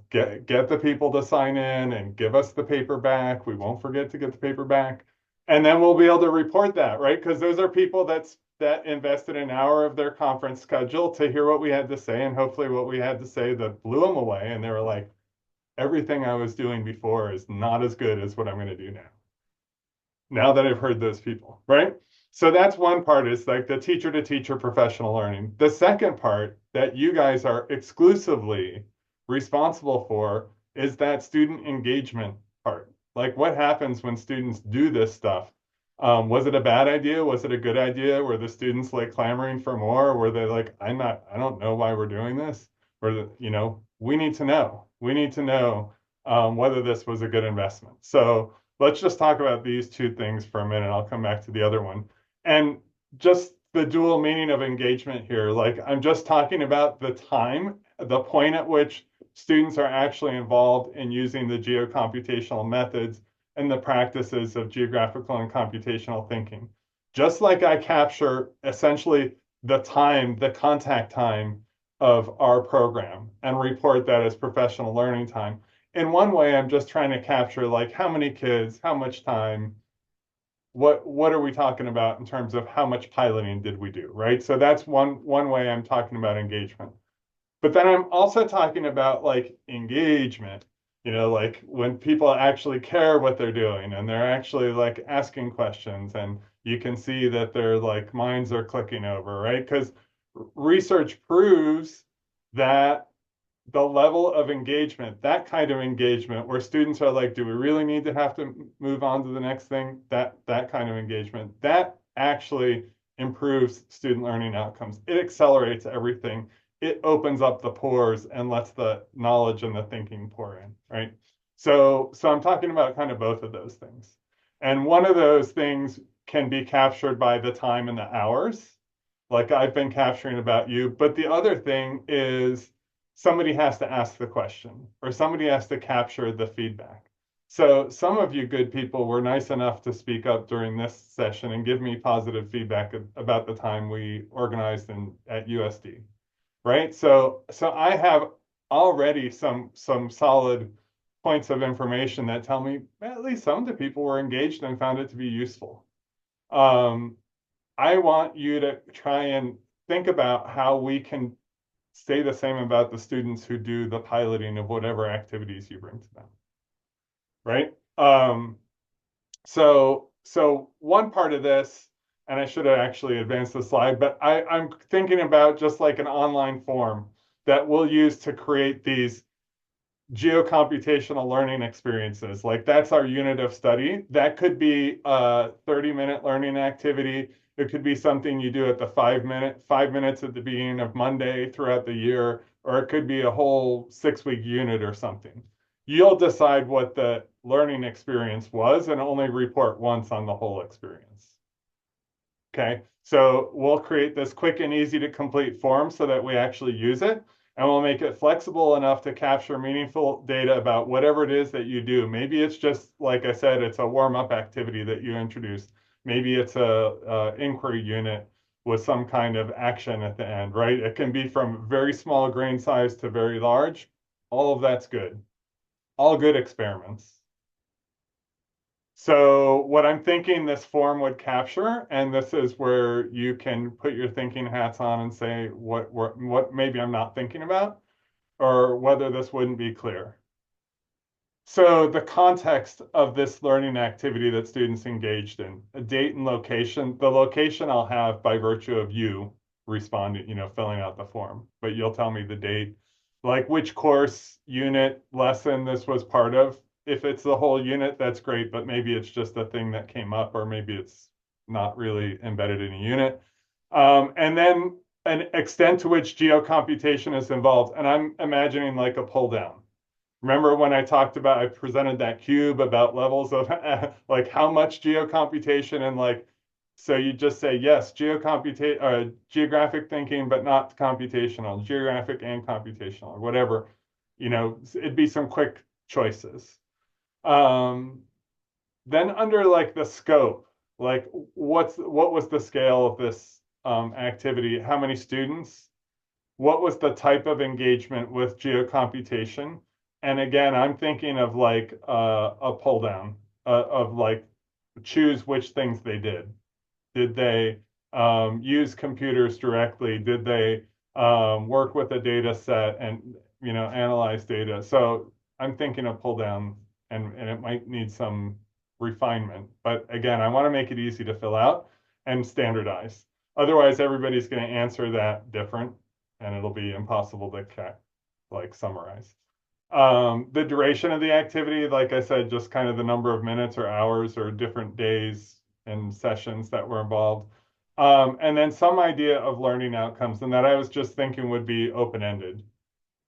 get the people to sign in and give us the paper back. We won't forget to get the paper back. And then we'll be able to report that, right? Because those are people that invested an hour of their conference schedule to hear what we had to say, and hopefully what we had to say that blew them away. And they were like, everything I was doing before is not as good as what I'm going to do now that I've heard those people, right? So that's one part, is like the teacher to teacher professional learning. The second part that you guys are exclusively responsible for is that student engagement part. Like what happens when students do this stuff? Was it a bad idea? Was it a good idea? Were the students like clamoring for more? Were they like, I don't know why we're doing this? Or, you know, we need to know. We need to know whether this was a good investment. So let's just talk about these two things for a minute. I'll come back to the other one. And just the dual meaning of engagement here. Like I'm just talking about the time, the point at which students are actually involved in using the geocomputational methods and the practices of geographical and computational thinking. Just like I capture essentially the time, the contact time of our program and report that as professional learning time. In one way, I'm just trying to capture like how many kids, how much time, what are we talking about in terms of how much piloting did we do, right? So that's one way I'm talking about engagement. But then I'm also talking about like engagement, like when people actually care what they're doing and they're actually like asking questions and you can see that their like minds are clicking over, right? Because research proves that the level of engagement, that kind of engagement where students are like, do we really need to have to move on to the next thing? That kind of engagement, that actually improves student learning outcomes. It accelerates everything. It opens up the pores and lets the knowledge and the thinking pour in, right? So I'm talking about kind of both of those things. And one of those things can be captured by the time and the hours, like I've been capturing about you. But the other thing is somebody has to ask the question or somebody has to capture the feedback. So some of you good people were nice enough to speak up during this session and give me positive feedback about the time we organized at USD, right? So I have already some solid points of information that tell me at least some of the people were engaged and found it to be useful. I want you to try and think about how we can say the same about the students who do the piloting of whatever activities you bring to them, right? So one part of this, and I should have actually advanced the slide, but I'm thinking about just like an online form that we'll use to create these geocomputational learning experiences. Like that's our unit of study. That could be a 30-minute learning activity. It could be something you do at the 5 minutes at the beginning of Monday throughout the year, or it could be a whole 6-week unit or something. You'll decide what the learning experience was and only report once on the whole experience. Okay, so we'll create this quick and easy to complete form so that we actually use it. And we'll make it flexible enough to capture meaningful data about whatever it is that you do. Maybe it's just, like I said, it's a warm-up activity that you introduced. Maybe it's a inquiry unit with some kind of action at the end, right? It can be from very small grain size to very large. All of that's good. All good experiments. So what I'm thinking this form would capture, and this is where you can put your thinking hats on and say what maybe I'm not thinking about, or whether this wouldn't be clear. So the context of this learning activity that students engaged in, a date and location. The location I'll have by virtue of you responding, filling out the form, but you'll tell me the date, like which course, unit, lesson this was part of. If it's the whole unit, that's great, but maybe it's just a thing that came up, or maybe it's not really embedded in a unit. And then an extent to which geocomputation is involved. And I'm imagining like a pull down. Remember when I presented that cube about levels of like how much geocomputation and like, so you just say, yes, geographic thinking, but not computational, geographic and computational or whatever, it'd be some quick choices. Then under like the scope, like what was the scale of this activity? How many students? What was the type of engagement with geocomputation? And again, I'm thinking of like a pull down of like choose which things they did. Did they use computers directly? Did they work with a data set and analyze data? So I'm thinking of pull down, and it might need some refinement. But again, I want to make it easy to fill out and standardize. Otherwise, everybody's going to answer that different, and it'll be impossible to like summarize. The duration of the activity, like I said, just kind of the number of minutes or hours or different days and sessions that were involved. And then some idea of learning outcomes, and that I was just thinking would be open-ended,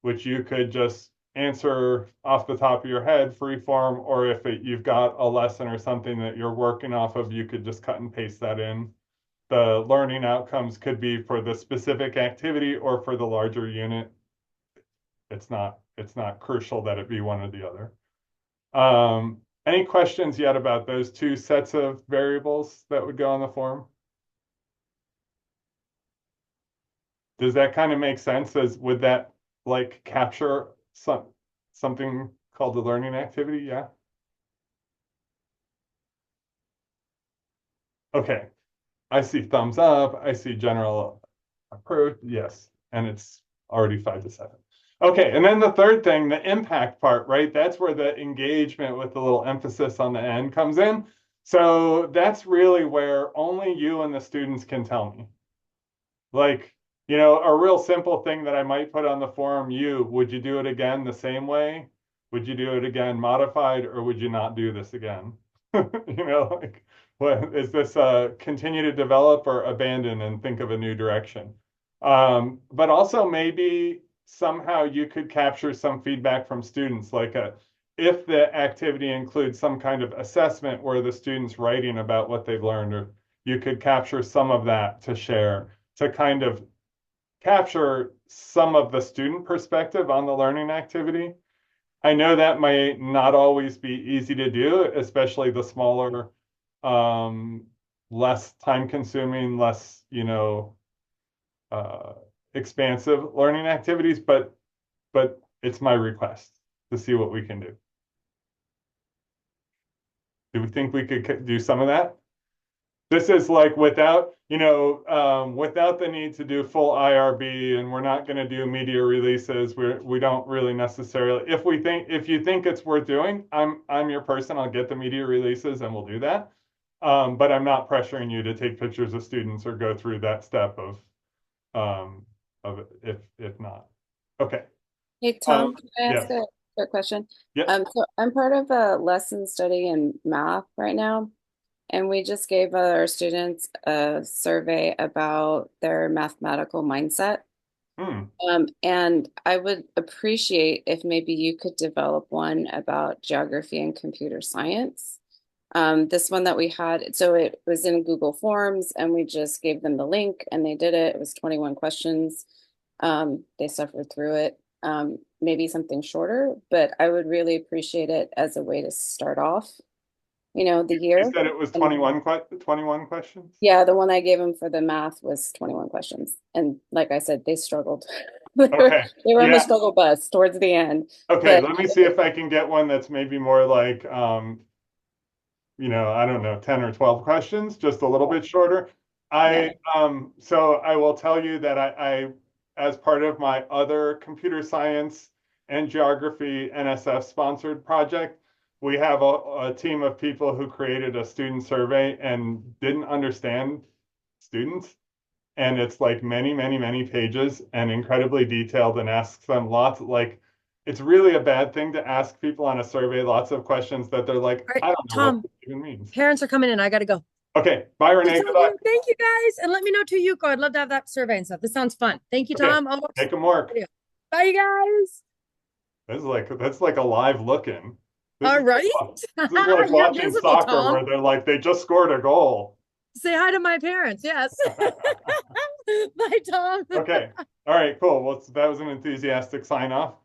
which you could just answer off the top of your head, free form, or if you've got a lesson or something that you're working off of, you could just cut and paste that in. The learning outcomes could be for the specific activity or for the larger unit. It's not crucial that it be one or the other. Any questions yet about those two sets of variables that would go on the form? Does that kind of make sense? Would that like capture something called the learning activity? Yeah. Okay. I see thumbs up. I see general approach. Yes. And it's already 5 to 7. Okay. And then the third thing, the impact part, right? That's where the engagement with the little emphasis on the end comes in. So that's really where only you and the students can tell me. Like, a real simple thing that I might put on the forum, would you do it again the same way? Would you do it again modified, or would you not do this again? Like, what is this continue to develop or abandon and think of a new direction? But also maybe somehow you could capture some feedback from students, like if the activity includes some kind of assessment where the students writing about what they've learned, or you could capture some of that to share to kind of capture some of the student perspective on the learning activity. I know that might not always be easy to do, especially the smaller, less time consuming, less, uh, expansive learning activities, but it's my request to see what we can do. Do we think we could do some of that? This is like without the need to do full IRB, and we're not going to do media releases. We don't really necessarily. If you think it's worth doing, I'm your person. I'll get the media releases and we'll do that. But I'm not pressuring you to take pictures of students or go through that step of if not. Okay. Hey, Tom, can I ask Yes. a quick question? Yep. So I'm part of a lesson study in math right now, and we just gave our students a survey about their mathematical mindset. Hmm. And I would appreciate if maybe you could develop one about geography and computer science. This one that we had, so it was in Google Forms, and we just gave them the link and they did it. It was 21 questions. They suffered through it. Maybe something shorter, but I would really appreciate it as a way to start off, the You year. said it was And 21 questions? yeah, the one I gave them for the math was 21 questions. And like I said, they struggled. Okay. They were on the Yeah. struggle bus towards the end. Okay, But let me see if I can get one that's maybe more like I don't know, 10 or 12 questions, just a little bit shorter. yeah. So I will tell you that I as part of my other computer science and geography NSF sponsored project, we have a team of people who created a student survey and didn't understand students. And it's like many, many, many pages and incredibly detailed and asks them it's really a bad thing to ask people on a survey lots of questions that they're like, All right, I don't know what Tom, this even means. parents are coming in. I got to go. Okay, bye, Renee. Good luck. Thank you guys. And let me know too, Yuko. I'd love to have that survey and stuff. This sounds fun. Thank you, Okay, Tom. I'll watch make the them work. video. Bye, you guys. That's like a live look-in. All right. This is like You're watching visible, soccer Tom. where they're like, they just scored a goal. Say hi to my parents. Yes. Bye, Tom. Okay. All right, cool. Well, that was an enthusiastic sign off.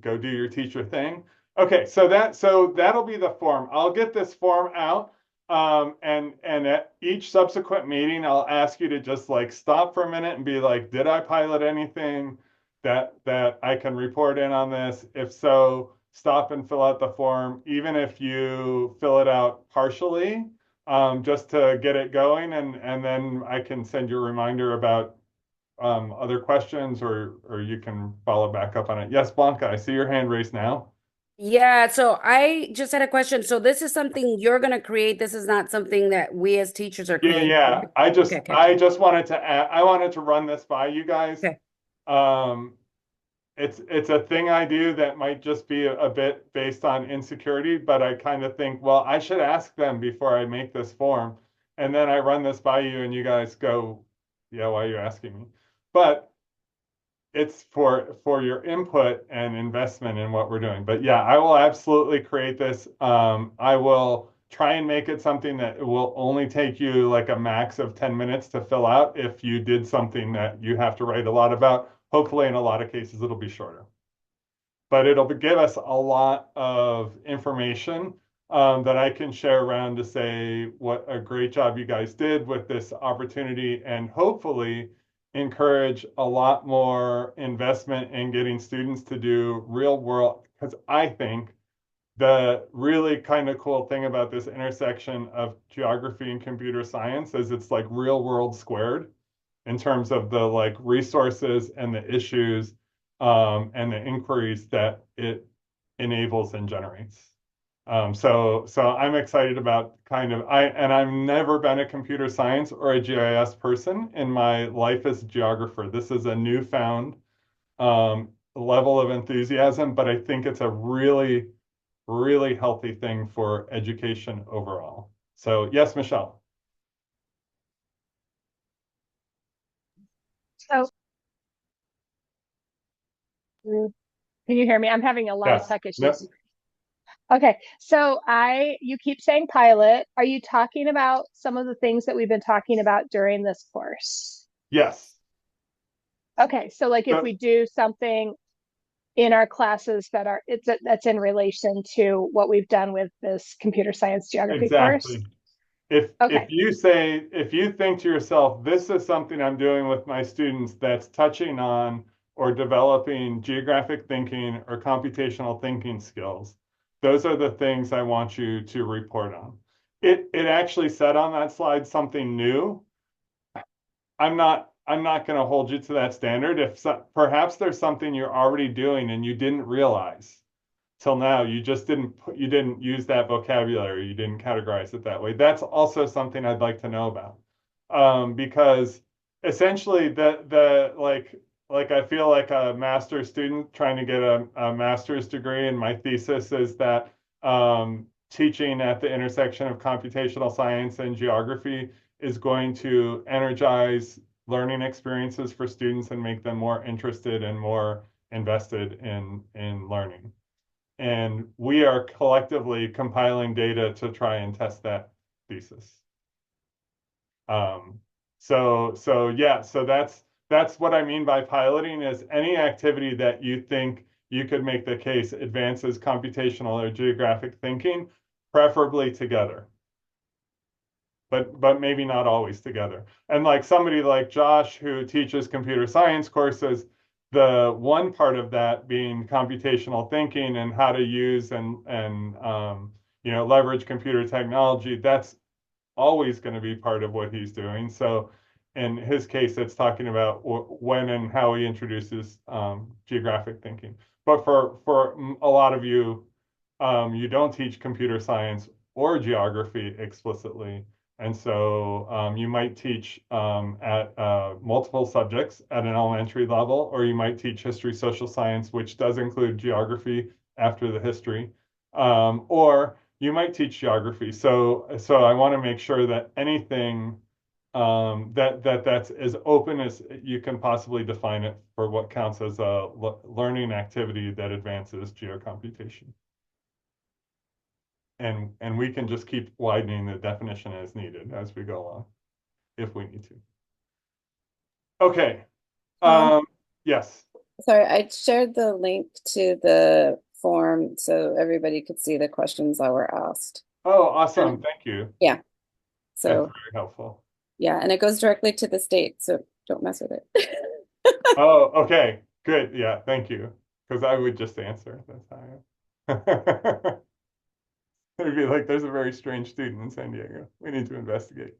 Go do your teacher thing. Okay, so that'll be the form. I'll get this form out. And at each subsequent meeting, I'll ask you to just like stop for a minute and be like, did I pilot anything that I can report in on this? If so, stop and fill out the form, even if you fill it out partially, just to get it going, and then I can send you a reminder about other questions, or you can follow back up on it. Yes, Blanca, I see your hand raised now. Yeah, so I just had a question. So this is something you're going to create. This is not something that we as teachers are Yeah, creating. yeah. Okay, okay, I just wanted to add, I wanted to run this by you guys. okay. Um, it's a thing I do that might just be a bit based on insecurity, but I kind of think, well, I should ask them before I make this form. And then I run this by you and you guys go, yeah, why are you asking me? But it's for your input and investment in what we're doing. But yeah, I will absolutely create this. I will try and make it something that will only take you like a max of 10 minutes to fill out if you did something that you have to write a lot about. Hopefully, in a lot of cases, it'll be shorter. But it'll give us a lot of information that I can share around to say what a great job you guys did with this opportunity. And hopefully, encourage a lot more investment in getting students to do real world, because I think the really kind of cool thing about this intersection of geography and computer science is it's like real world squared in terms of the like resources and the issues and the inquiries that it enables and generates. So I'm excited about I've never been a computer science or a GIS person in my life as a geographer. This is a newfound level of enthusiasm, but I think it's a really, really healthy thing for education overall. So yes, Michelle. So, can you hear me? I'm having a lot of Yes. tech Yep. issues. Okay, so you keep saying pilot. Are you talking about some of the things that we've been talking about during this course? Yes. Okay, so like if So we do something in our classes that's in relation to what we've done with this computer science geography course. exactly. If Okay. you think to yourself, this is something I'm doing with my students that's touching on or developing geographic thinking or computational thinking skills, those are the things I want you to report on. It actually said on that slide something new. I'm not going to hold you to that standard. Perhaps there's something you're already doing and you didn't realize till now. You didn't use that vocabulary. You didn't categorize it that way. That's also something I'd like to know about. Because essentially the like I feel like a master's student trying to get a master's degree, and my thesis is that teaching at the intersection of computational science and geography is going to energize learning experiences for students and make them more interested and more invested in learning. And we are collectively compiling data to try and test that thesis. So that's what I mean by piloting, is any activity that you think you could make the case advances computational or geographic thinking, preferably together. But maybe not always together. And like somebody like Josh who teaches computer science courses, the one part of that being computational thinking and how to use and leverage computer technology, that's always going to be part of what he's doing. So in his case, it's talking about when and how he introduces geographic thinking. But for a lot of you, you don't teach computer science or geography explicitly. And so you might teach at multiple subjects at an elementary level, or you might teach history, social science, which does include geography after the history, or you might teach geography. So I want to make sure that anything that's as open as you can possibly define it for what counts as a learning activity that advances geocomputation. And we can just keep widening the definition as needed as we go along, if we need to. Okay. Yes. Sorry, I shared the link to the form so everybody could see the questions that were asked. Oh, awesome. Thank you. Yeah. That's So very helpful. yeah, and it goes directly to the state, so don't mess with it. Oh, okay. Good. Yeah, thank you. Because I would just answer. That's how I am. It'd be like, there's a very strange student in San Diego. We need to investigate.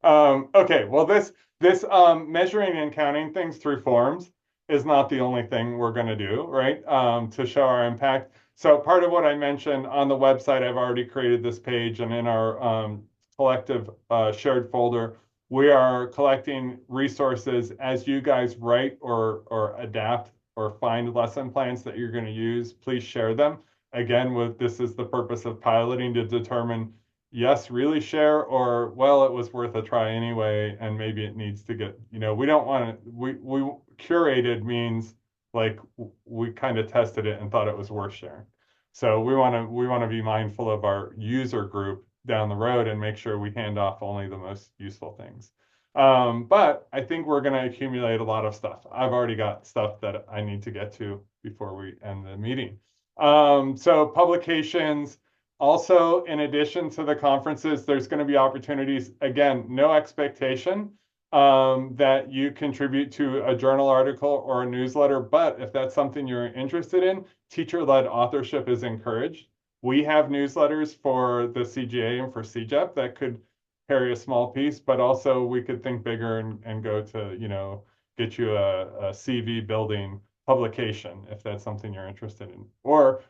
Okay, well, this measuring and counting things through forms is not the only thing we're going to do, right? To show our impact. So part of what I mentioned on the website, I've already created this page, and in our collective shared folder, we are collecting resources as you guys write or adapt or find lesson plans that you're going to use. Please share them. Again, this is the purpose of piloting, to determine, yes, really share, or well, it was worth a try anyway, and maybe it needs to get, we don't want to, we curated means like we kind of tested it and thought it was worth sharing. So we want to be mindful of our user group down the road and make sure we hand off only the most useful things. But I think we're going to accumulate a lot of stuff. I've already got stuff that I need to get to before we end the meeting. So publications, also in addition to the conferences, there's going to be opportunities, again, no expectation, that you contribute to a journal article or a newsletter. But if that's something you're interested in, teacher-led authorship is encouraged. We have newsletters for the CGA and for CJEP that could carry a small piece, but also we could think bigger and go to, get you a CV building publication if that's something you're interested in. Or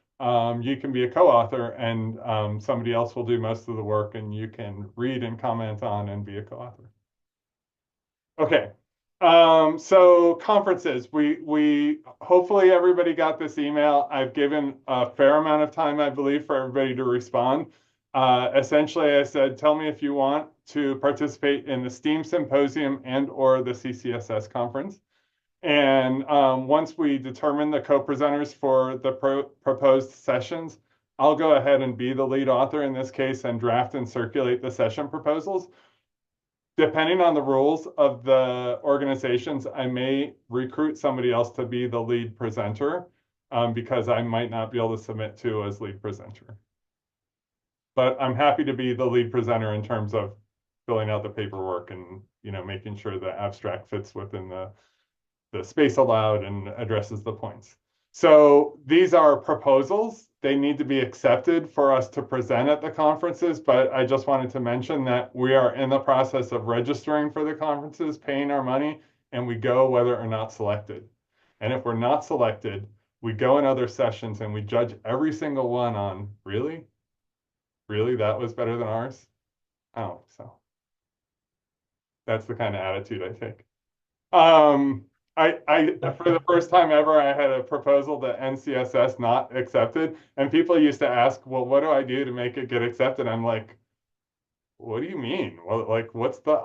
you can be a co-author and somebody else will do most of the work and you can read and comment on and be a co-author. Okay. So conferences, we hopefully everybody got this email. I've given a fair amount of time, I believe, for everybody to respond. Essentially, I said, tell me if you want to participate in the STEAM Symposium and or the CCSS conference. And once we determine the co-presenters for the proposed sessions, I'll go ahead and be the lead author in this case and draft and circulate the session proposals. Depending on the rules of the organizations, I may recruit somebody else to be the lead presenter because I might not be able to submit to as lead presenter. But I'm happy to be the lead presenter in terms of filling out the paperwork and making sure the abstract fits within the space allowed and addresses the points. So these are proposals. They need to be accepted for us to present at the conferences, but I just wanted to mention that we are in the process of registering for the conferences, paying our money, and we go whether or not selected. And if we're not selected, we go in other sessions and we judge every single one on, really? Really, that was better than ours? I don't think so. That's the kind of attitude I take. For the first time ever, I had a proposal to NCSS not accepted, and people used to ask, well, what do I do to make it get accepted? I'm like, what do you mean? Well, like, what's the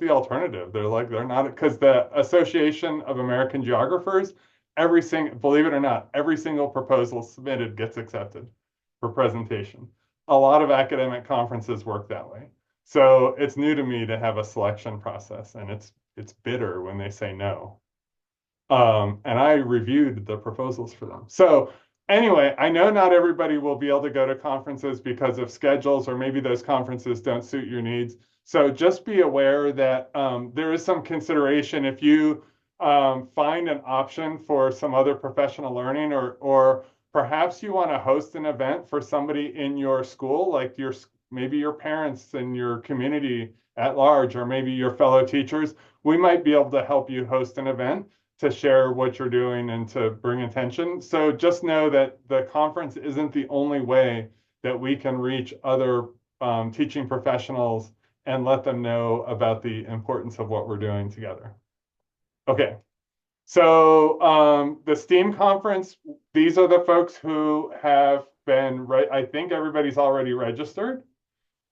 alternative? They're like, they're not, because the Association of American Geographers, believe it or not, every single proposal submitted gets accepted for presentation. A lot of academic conferences work that way. So it's new to me to have a selection process, and it's bitter when they say no. And I reviewed the proposals for them. So anyway, I know not everybody will be able to go to conferences because of schedules, or maybe those conferences don't suit your needs. So just be aware that there is some consideration if you find an option for some other professional learning, or perhaps you want to host an event for somebody in your school, like maybe your parents and your community at large, or maybe your fellow teachers. We might be able to help you host an event to share what you're doing and to bring attention. So just know that the conference isn't the only way that we can reach other teaching professionals and let them know about the importance of what we're doing together. Okay, so the STEAM conference, these are the folks who have been, I think everybody's already registered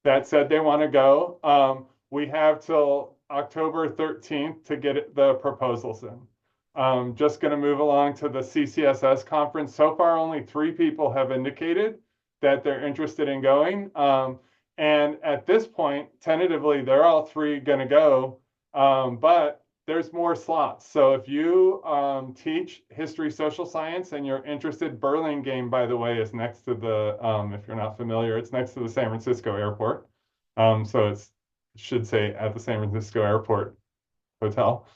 that said they want to go. We have till October 13th to get the proposals in. Just going to move along to the CCSS conference. So far, only 3 people have indicated that they're interested in going. And at this point, tentatively, they're all 3 going to go, but there's more slots. So if you teach history, social science, and you're interested, Burlingame, by the way, is next to the, if you're not familiar, it's next to the San Francisco airport. So it should say at the San Francisco Airport Hotel.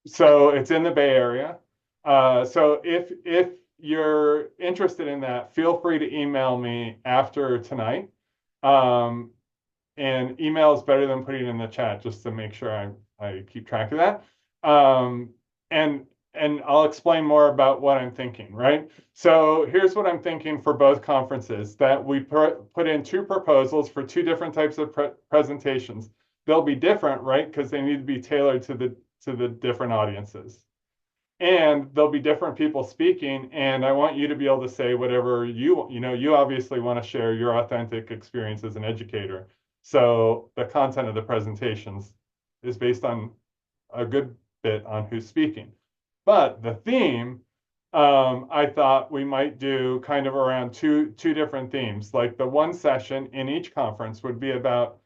So it's in the Bay Area. So if you're interested in that, feel free to email me after tonight. And email is better than putting it in the chat, just to make sure I keep track of that. And I'll explain more about what I'm thinking, right? So here's what I'm thinking for both conferences, that we put in 2 proposals for 2 different types of presentations. They'll be different, right? Because they need to be tailored to the different audiences. And there'll be different people speaking, and I want you to be able to say whatever you obviously want to share your authentic experience as an educator. So the content of the presentations is based on a good bit on who's speaking. But the theme, I thought we might do kind of around two different themes. Like the one session in each conference would be about,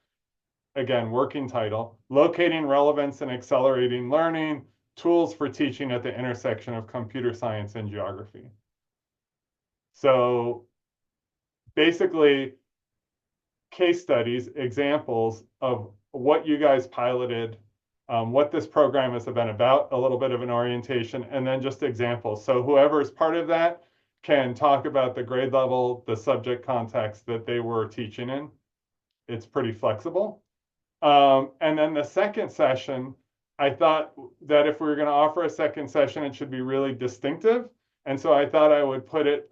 again, working title, locating relevance and accelerating learning, tools for teaching at the intersection of computer science and geography. So basically, case studies, examples of what you guys piloted what this program has been about, a little bit of an orientation, and then just examples. So whoever is part of that can talk about the grade level, the subject context that they were teaching in. It's pretty flexible. And then the second session, I thought that if we were going to offer a second session, it should be really distinctive. And so I thought I would put it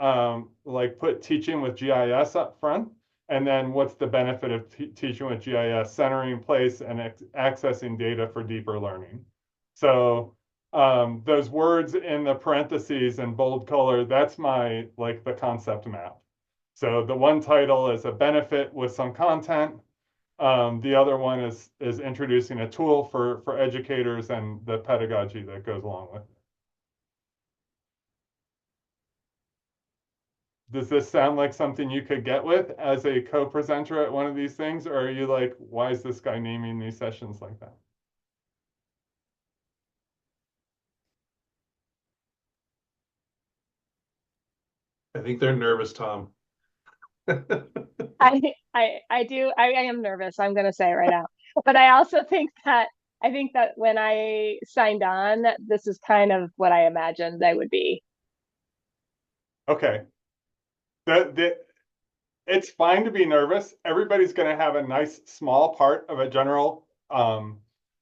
like put teaching with GIS up front. And then what's the benefit of teaching with GIS, centering place and accessing data for deeper learning. So those words in the parentheses in bold color, that's my like the concept map. So the one title is a benefit with some content. The other one is introducing a tool for educators and the pedagogy that goes along with it. Does this sound like something you could get with as a co-presenter at one of these things? Or are you like, why is this guy naming these sessions like that? I think they're nervous, Tom. I am nervous, I'm gonna say right now. But I also think that when I signed on, this is kind of what I imagined they would be. Okay. It's fine to be nervous. Everybody's going to have a nice small part of a general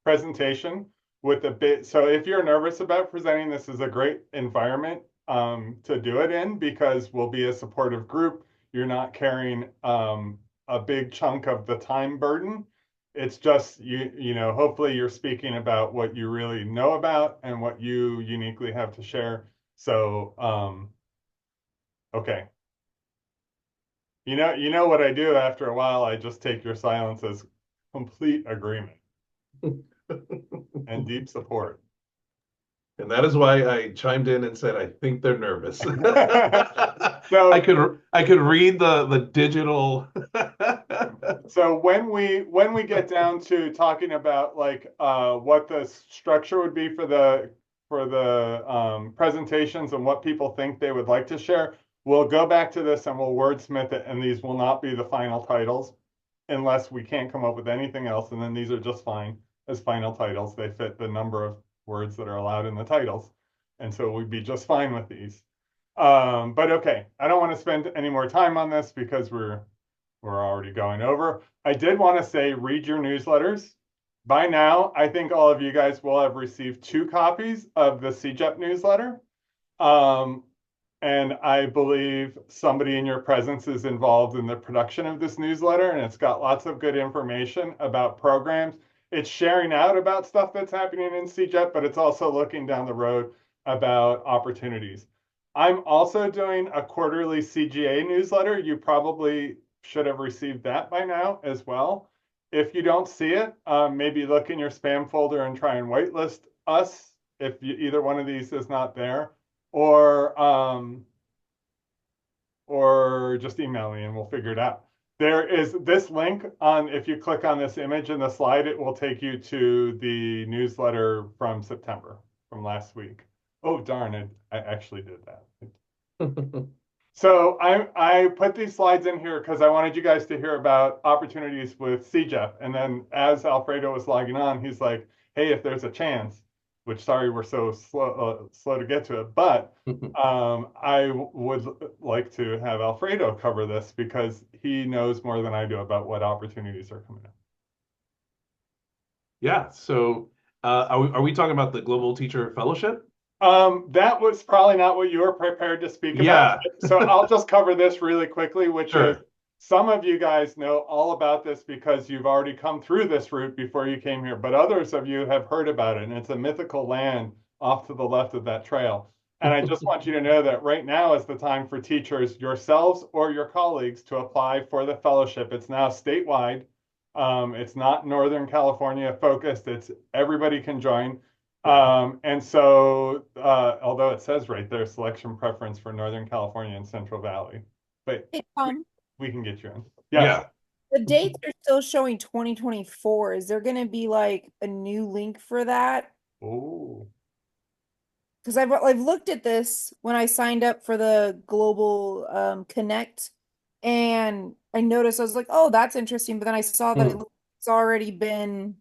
presentation with a bit. So if you're nervous about presenting, this is a great environment to do it in because we'll be a supportive group. You're not carrying a big chunk of the time burden. It's just you know, hopefully you're speaking about what you really know about and what you uniquely have to share. So okay. You know what I do after a while, I just take your silence as complete agreement and deep support. And that is why I chimed in and said I think they're nervous. So I could read the digital. So when we get down to talking about like what the structure would be for the presentations and what people think they would like to share, we'll go back to this and we'll wordsmith it, and these will not be the final titles unless we can't come up with anything else, and then these are just fine as final titles. They fit the number of words that are allowed in the titles, and so we'd be just fine with these. But okay, I don't want to spend any more time on this because we're already going over. I did want to say, read your newsletters. By now, I think all of you guys will have received 2 copies of the CJEP newsletter. And I believe somebody in your presence is involved in the production of this newsletter, and it's got lots of good information about programs. It's sharing out about stuff that's happening in CJEP, but it's also looking down the road about opportunities. I'm also doing a quarterly CGA newsletter. You probably should have received that by now as well. If you don't see it, maybe look in your spam folder and try and whitelist us if either one of these is not there, or just email me and we'll figure it out. There is this link on, if you click on this image in the slide, it will take you to the newsletter from September, from last week. Oh, darn, I actually did that. So I put these slides in here because I wanted you guys to hear about opportunities with CJEP. And then as Alfredo was logging on, he's like, hey, if there's a chance, which sorry, we're so slow to get to it, but I would like to have Alfredo cover this because he knows more than I do about what opportunities are coming up. Yeah. So are we talking about the Global Teacher Fellowship? That was probably not what you were prepared to speak about. Yeah. So I'll just cover this really quickly, which Sure. is some of you guys know all about this because you've already come through this route before you came here, but others of you have heard about it, and it's a mythical land off to the left of that trail. And I just want you to know that right now is the time for teachers, yourselves or your colleagues, to apply for the fellowship. It's now statewide. It's not Northern California focused. It's everybody can join. And so, although it says right there, selection preference for Northern California and Central Valley, but Hey, Tom, we can get you in. Yeah. the dates are still showing 2024. Is there going to be like a new link for that? Oh, Because I've looked at this when I signed up for the Global Connect, and I noticed I was like, oh, that's interesting. But then I saw that it's already been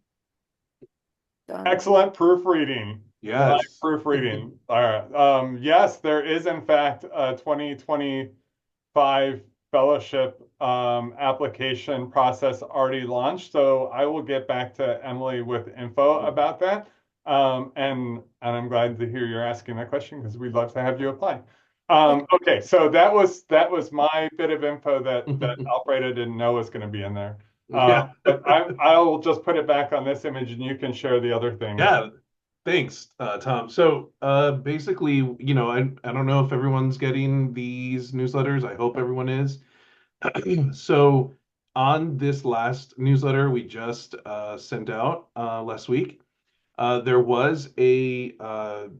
Done. Excellent proofreading. Live Yes. proofreading. All right. Yes, there is in fact a 2025 fellowship application process already launched. So I will get back to Emily with info about that. And I'm glad to hear you're asking that question because we'd love to have you apply. Okay, so that was my bit of info that Alfredo didn't know was going to be in there. Yeah. But I'll just put it back on this image and you can share the other things. Yeah. Thanks, Tom. So basically, you know, I don't know if everyone's getting these newsletters. I hope everyone is. So on this last newsletter we just sent out last week, there was an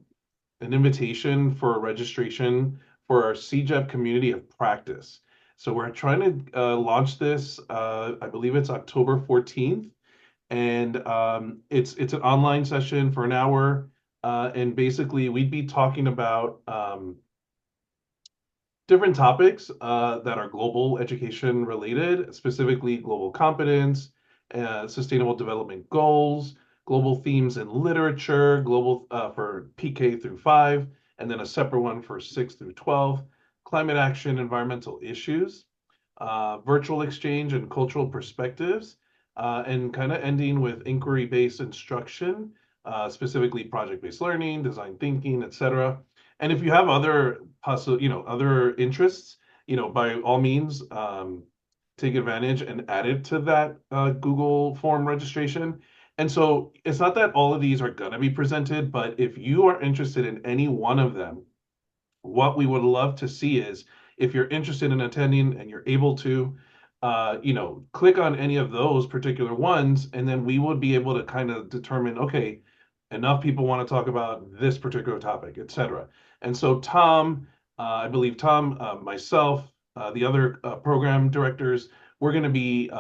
invitation for registration for our CJEP community of practice. So we're trying to launch this. I believe it's October 14th, and it's an online session for an hour. And basically, we'd be talking about different topics that are global education related, specifically global competence, sustainable development goals, global themes in literature, global for PK through 5, and then a separate one for 6 through 12, climate action, environmental issues, virtual exchange and cultural perspectives, and kind of ending with inquiry-based instruction, specifically project-based learning, design thinking, etc. And if you have other other interests, by all means, take advantage and add it to that Google form registration. And so it's not that all of these are going to be presented, but if you are interested in any one of them, what we would love to see is if you're interested in attending and you're able to, click on any of those particular ones, and then we would be able to kind of determine, okay, enough people want to talk about this particular topic, etc. And so Tom, I believe Tom, myself, the other program directors, we're going to be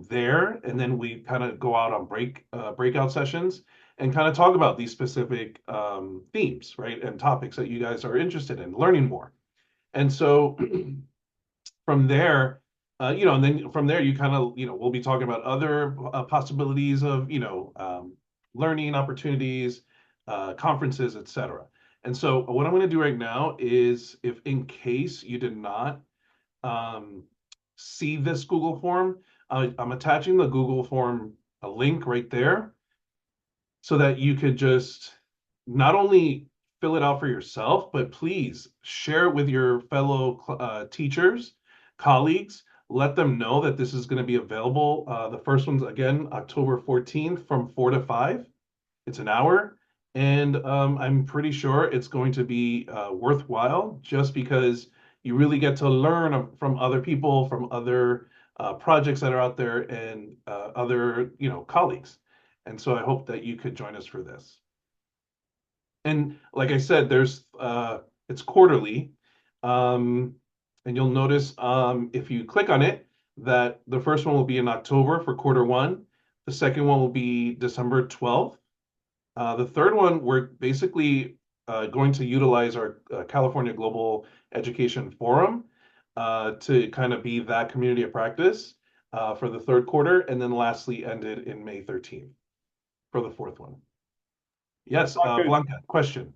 there, and then we kind of go out on breakout sessions and kind of talk about these specific themes, right, and topics that you guys are interested in learning more. And so from there, and then from there, you kind of, we'll be talking about other possibilities of, learning opportunities, conferences, etc. And so what I'm going to do right now is, if in case you did not see this Google form, I'm attaching the Google form, a link right there, so that you could just not only fill it out for yourself, but please share it with your fellow teachers, colleagues. Let them know that this is going to be available. The first one's, again, October 14th from 4 to 5. It's an hour. And I'm pretty sure it's going to be worthwhile, just because you really get to learn from other people, from other projects that are out there, and other, colleagues. And so I hope that you could join us for this. And like I said, it's quarterly. And you'll notice if you click on it, that the first one will be in October for quarter one. The second one will be December 12th. The third one, we're basically going to utilize our California Global Education Forum to kind of be that community of practice for the third quarter. And then lastly, ended in May 13th for the fourth one. Yes, Blanca, question.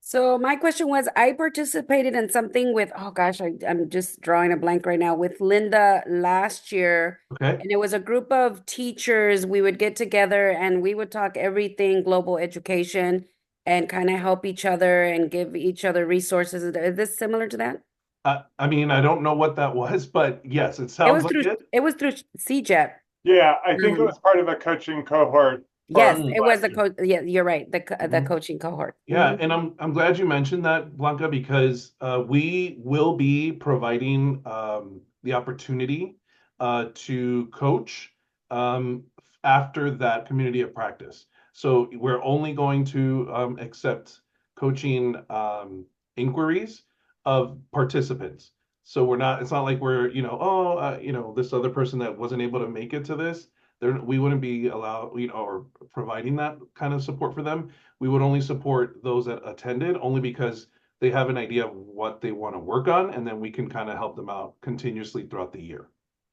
So my question was, I participated in something with, oh gosh, I'm just drawing a blank right now, with Linda last year. Okay. And it was a group of teachers. We would get together and we would talk everything global education and kind of help each other and give each other resources. Is this similar to that? I mean, I don't know what that was, but yes, it sounds like it. It was through CJEP. Yeah, I think it was part of a coaching cohort. Yes, it was the coach. Yeah, you're right. The coaching cohort. Yeah, and I'm glad you mentioned that, Blanca, because we will be providing the opportunity to coach after that community of practice. So we're only going to accept coaching inquiries of participants. So it's not like we're, this other person that wasn't able to make it to this, we wouldn't be allowed, or providing that kind of support for them. We would only support those that attended, only because they have an idea of what they want to work on, and then we can kind of help them out continuously throughout the year.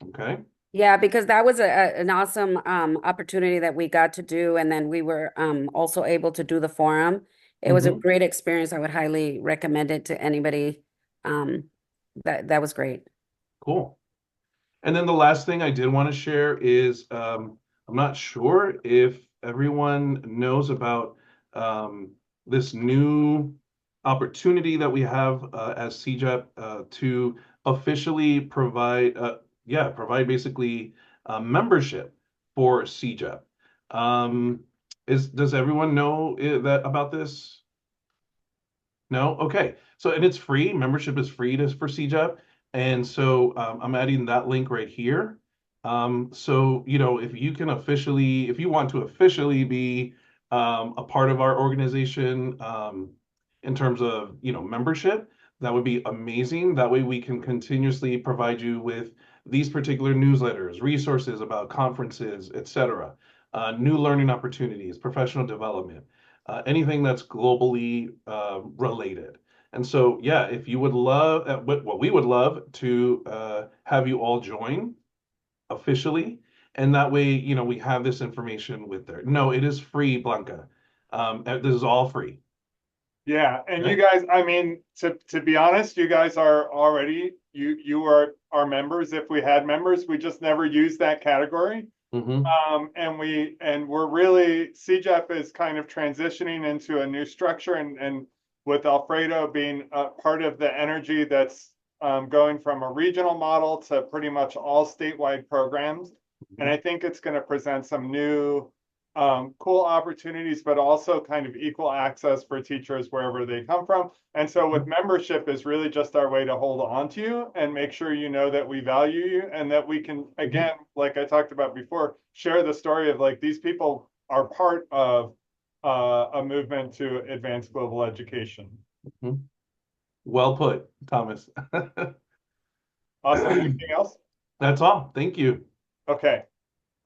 Okay. Yeah, because that was an awesome opportunity that we got to do, and then we were also able to do the forum. It was a Hmm. great experience. I would highly recommend it to anybody. Um, that was great. Cool. And then the last thing I did want to share is I'm not sure if everyone knows about this new opportunity that we have as CJEP to officially provide basically membership for CJEP. Does everyone know that about this? No? Okay. So, and it's free. Membership is free for CJEP. And so I'm adding that link right here. So, if you want to officially be a part of our organization in terms of, membership, that would be amazing. That way we can continuously provide you with these particular newsletters, resources about conferences, etc., new learning opportunities, professional development, anything that's globally related. And so, yeah, if you would love, what we would love to have you all join officially, and that way, we have this information with there. No, it is free, Blanca. This is all free. Yeah, and you Okay. guys, I mean, to be honest, you guys are already you are our members. If we had members, we just never used that category. Mm-hmm. And we're really CJEP is kind of transitioning into a new structure, and with Alfredo being part of the energy that's going from a regional model to pretty much all statewide programs. And I think it's going to present some new cool opportunities, but also kind of equal access for teachers wherever they come from. And so with membership is really just our way to hold on to you and make sure you know that we value you and that we can, again, like I talked about before, share the story of like these people are part of a movement to advance global education. Mm-hmm. Well put, Thomas. Awesome. Anything else? That's all. Thank you. Okay.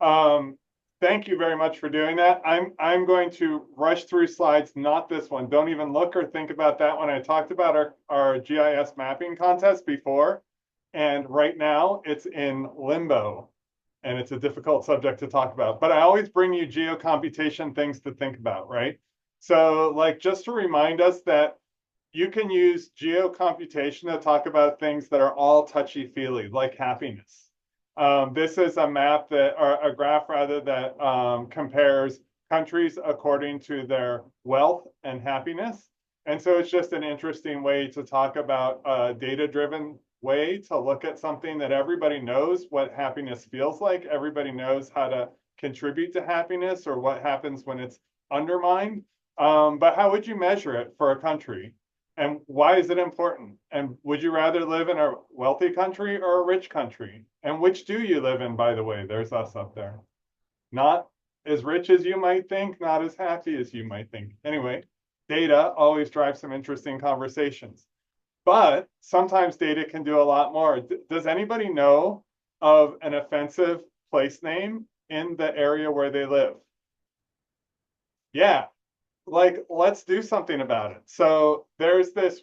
Um, thank you very much for doing that. I'm going to rush through slides, not this one. Don't even look or think about that one. I talked about our GIS mapping contest before, and right now it's in limbo, and it's a difficult subject to talk about. But I always bring you geocomputation things to think about, right? So, like, just to remind us that you can use geocomputation to talk about things that are all touchy-feely, like happiness. This is a map that, or a graph rather, that compares countries according to their wealth and happiness. And so it's just an interesting way to talk about a data-driven way to look at something that everybody knows what happiness feels like. Everybody knows how to contribute to happiness or what happens when it's undermined. But how would you measure it for a country? And why is it important? And would you rather live in a wealthy country or a rich country? And which do you live in, by the way? There's us up there. Not as rich as you might think, not as happy as you might think. Anyway, data always drives some interesting conversations. But sometimes data can do a lot more. Does anybody know of an offensive place name in the area where they live? Yeah, like let's do something about it. So there's this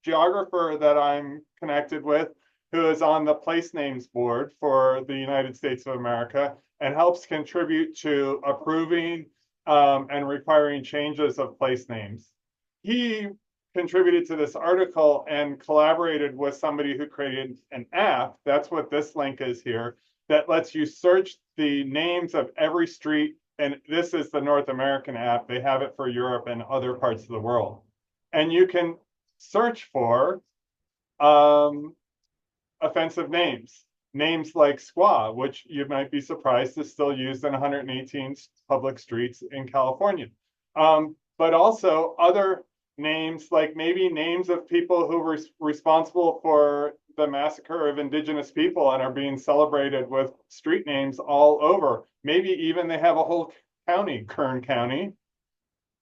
geographer that I'm connected with who is on the place names board for the United States of America and helps contribute to approving and requiring changes of place names. He contributed to this article and collaborated with somebody who created an app. That's what this link is here, that lets you search the names of every street, and this is the North American app. They have it for Europe and other parts of the world. And you can search for offensive names, names like Squaw, which you might be surprised is still used in 118 public streets in California. But also other names, like maybe names of people who were responsible for the massacre of indigenous people and are being celebrated with street names all over. Maybe even they have a whole county, Kern County,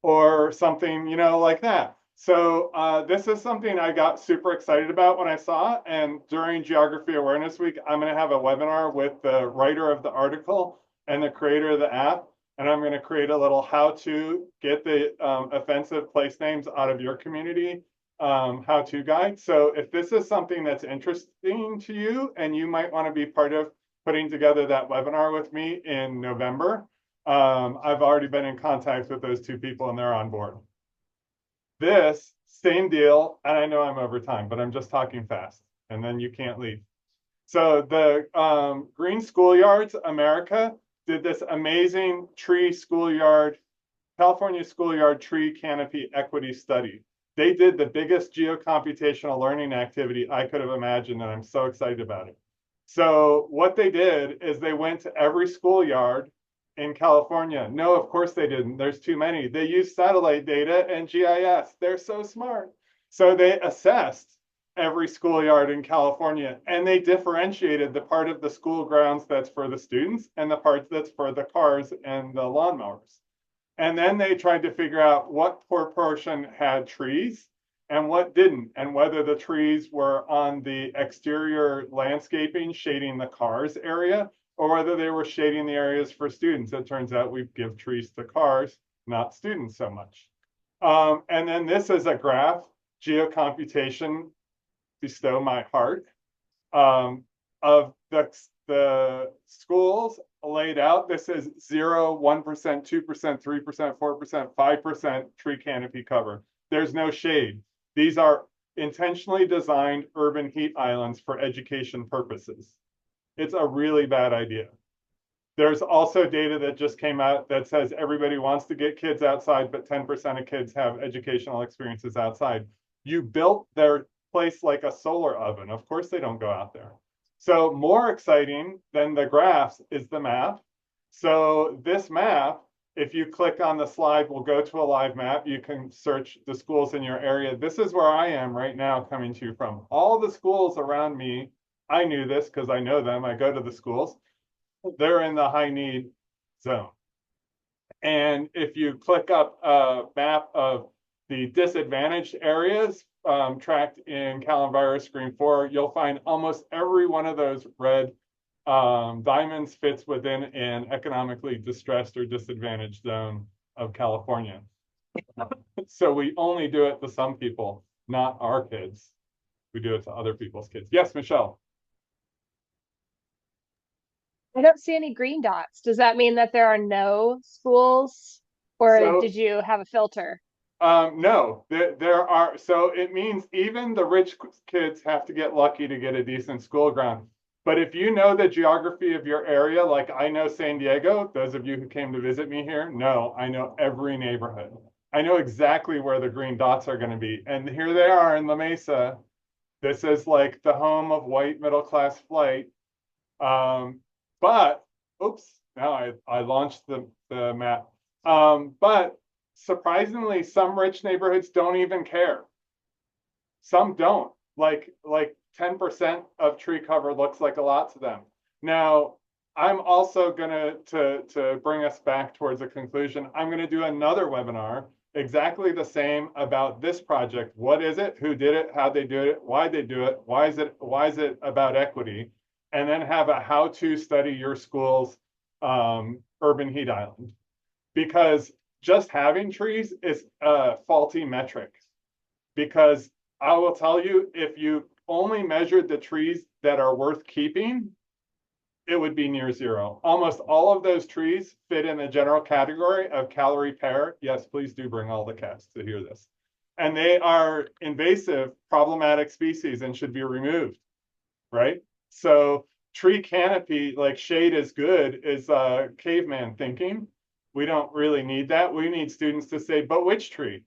or something, like that. So this is something I got super excited about when I saw it. And during Geography Awareness Week, I'm going to have a webinar with the writer of the article and the creator of the app. And I'm going to create a little how to get the offensive place names out of your community how-to guide. So if this is something that's interesting to you and you might want to be part of putting together that webinar with me in November. I've already been in contact with those two people and they're on board. This same deal, and I know I'm over time, but I'm just talking fast and then you can't leave. So the Green Schoolyards America did this amazing tree schoolyard, California schoolyard tree canopy equity study. They did the biggest geocomputational learning activity I could have imagined, and I'm so excited about it. So what they did is they went to every schoolyard in California. No, of course they didn't. There's too many. They used satellite data and GIS. They're so smart. So they assessed every schoolyard in California, and they differentiated the part of the school grounds that's for the students and the part that's for the cars and the lawnmowers. And then they tried to figure out what proportion had trees and what didn't, and whether the trees were on the exterior landscaping shading the cars area, or whether they were shading the areas for students. It turns out we give trees to cars, not students so much. And then this is a graph, geocomputation, bestow my heart, of the schools laid out. This is 0, 1%, 2%, 3%, 4%, 5% tree canopy cover. There's no shade. These are intentionally designed urban heat islands for education purposes. It's a really bad idea. There's also data that just came out that says everybody wants to get kids outside, but 10% of kids have educational experiences outside. You built their place like a solar oven. Of course they don't go out there. So more exciting than the graphs is the map. So this map, if you click on the slide, we'll go to a live map. You can search the schools in your area. This is where I am right now coming to you from. All the schools around me, I knew this because I know them. I go to the schools. They're in the high need zone. And if you click up a map of the disadvantaged areas tracked in CalEnviro Screen 4, you'll find almost every one of those red diamonds fits within an economically distressed or disadvantaged zone of California. So we only do it to some people, not our kids. We do it to other people's kids. Yes, Michelle. I don't see any green dots. Does that mean that there are no schools, or did you have a filter? No, there are. So it means even the rich kids have to get lucky to get a decent school ground. But if you know the geography of your area, like I know San Diego, those of you who came to visit me here, no, I know every neighborhood. I know exactly where the green dots are going to be. And here they are in La Mesa. This is like the home of white middle class flight. But oops, now I launched the map. But surprisingly, some rich neighborhoods don't even care. Some don't. Like 10% of tree cover looks like a lot to them. Now, I'm also gonna to bring us back towards a conclusion. I'm gonna do another webinar exactly the same about this project. What is it? Who did it? How they do it? Why they do it? Why is it about equity? And then have a how-to study your school's urban heat island. Because just having trees is a faulty metric. Because I will tell you, if you only measured the trees that are worth keeping, it would be near zero. Almost all of those trees fit in the general category of calorie pair. Yes, please do bring all the cats to hear this. And they are invasive, problematic species and should be removed, right? So tree canopy, like shade is good, is caveman thinking. We don't really need that. We need students to say, but which tree?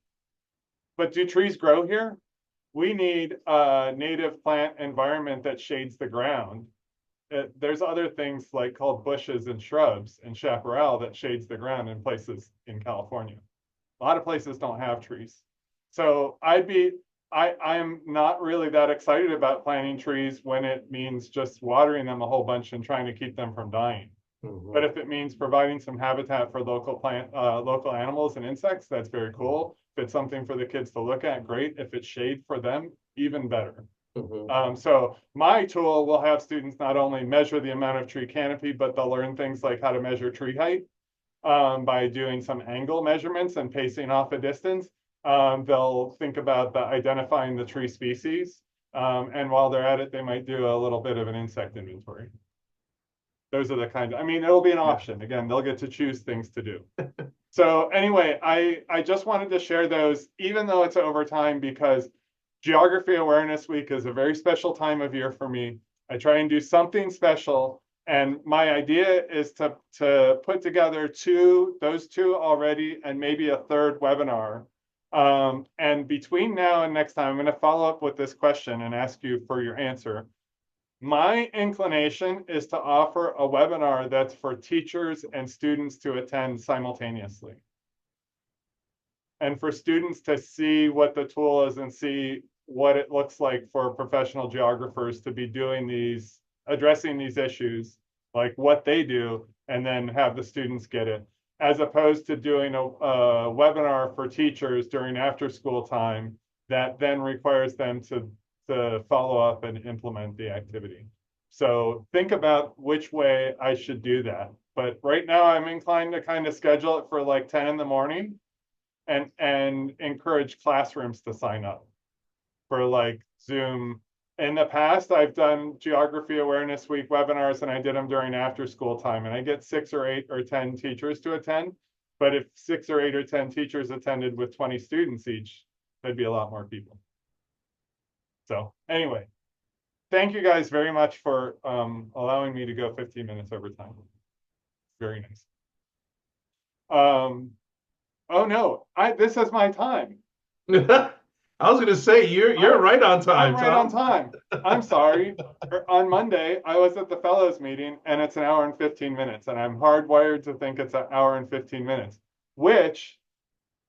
But do trees grow here? We need a native plant environment that shades the ground. There's other things like called bushes and shrubs and chaparral that shades the ground in places in California. A lot of places don't have trees. So I'm not really that excited about planting trees when it means just watering them a whole bunch and trying to keep them from dying. But if it means providing some habitat for local animals and insects, that's very cool. If it's something for the kids to look at, great. If it's shade for them, even better. So my tool will have students not only measure the amount of tree canopy, but they'll learn things like how to measure tree height by doing some angle measurements and pacing off a distance. They'll think about identifying the tree species. And while they're at it, they might do a little bit of an insect inventory. those are the kinds. I mean, it'll be an option. Again, they'll get to choose things to do. So anyway, I just wanted to share those, even though it's overtime, because Geography Awareness Week is a very special time of year for me. I try and do something special. And my idea is to put together those two already, and maybe a third webinar. And between now and next time, I'm going to follow up with this question and ask you for your answer. My inclination is to offer a webinar that's for teachers and students to attend simultaneously. And for students to see what the tool is and see what it looks like for professional geographers to be doing these, addressing these issues, like what they do, and then have the students get it, as opposed to doing a webinar for teachers during after school time that then requires them to follow up and implement the activity. So think about which way I should do that. But right now I'm inclined to kind of schedule it for like 10 in the morning and encourage classrooms to sign up for like Zoom. In the past, I've done Geography Awareness Week webinars and I did them during after school time, and I get 6 or 8 or 10 teachers to attend. But if 6 or 8 or 10 teachers attended with 20 students each, that'd be a lot more people. So anyway, thank you guys very much for allowing me to go 15 minutes over time. Very nice. Oh no, this is my time. I was going to say you're right on time. I'm right on time. I'm sorry. On Monday, I was at the fellows meeting, and it's an hour and 15 minutes, and I'm hardwired to think it's an hour and 15 minutes, which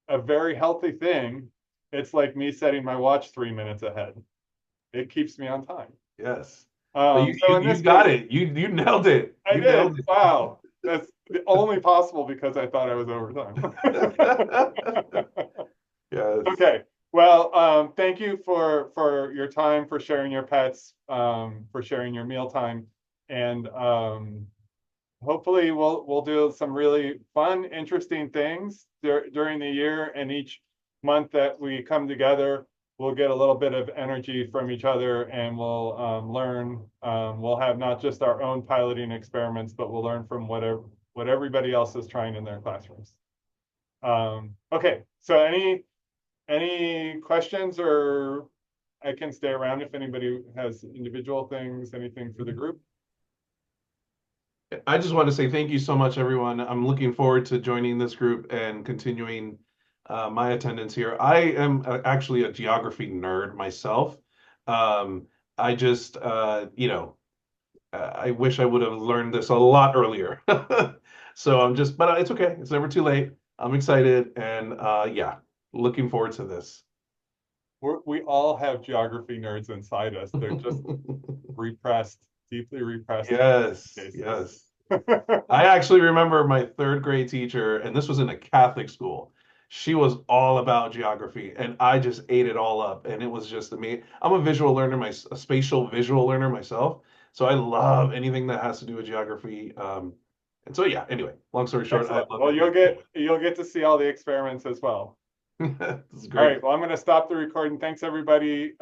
a very healthy thing. It's like me setting my watch 3 minutes ahead. It keeps me on time. Yes. So you got it. You nailed it. I You did. nailed it. Wow. That's only possible because I thought I was over time. Yes. Okay. Well, thank you for your time, for sharing your pets, for sharing your meal time, and hopefully we'll do some really fun, interesting things during the year, and each month that we come together, we'll get a little bit of energy from each other, and we'll learn. We'll have not just our own piloting experiments, but we'll learn from what everybody else is trying in their classrooms. Okay, so any questions, or I can stay around if anybody has individual things, anything for the group. I just want to say thank you so much, everyone. I'm looking forward to joining this group and continuing my attendance here. I am actually a geography nerd myself. I just, I wish I would have learned this a lot earlier. So but it's okay. It's never too late. I'm excited, and yeah, looking forward to this. We all have geography nerds inside us. They're just repressed, deeply repressed. Yes, yes. I actually remember my third grade teacher, and this was in a Catholic school. She was all about geography, and I just ate it all up. And it was just me. I'm a visual learner, a spatial visual learner myself. So I love anything that has to do with geography. And so yeah, anyway, long story short, I love well, it. you'll get to see all the experiments as well. This is All great. right, well, I'm going to stop the recording. Thanks, everybody.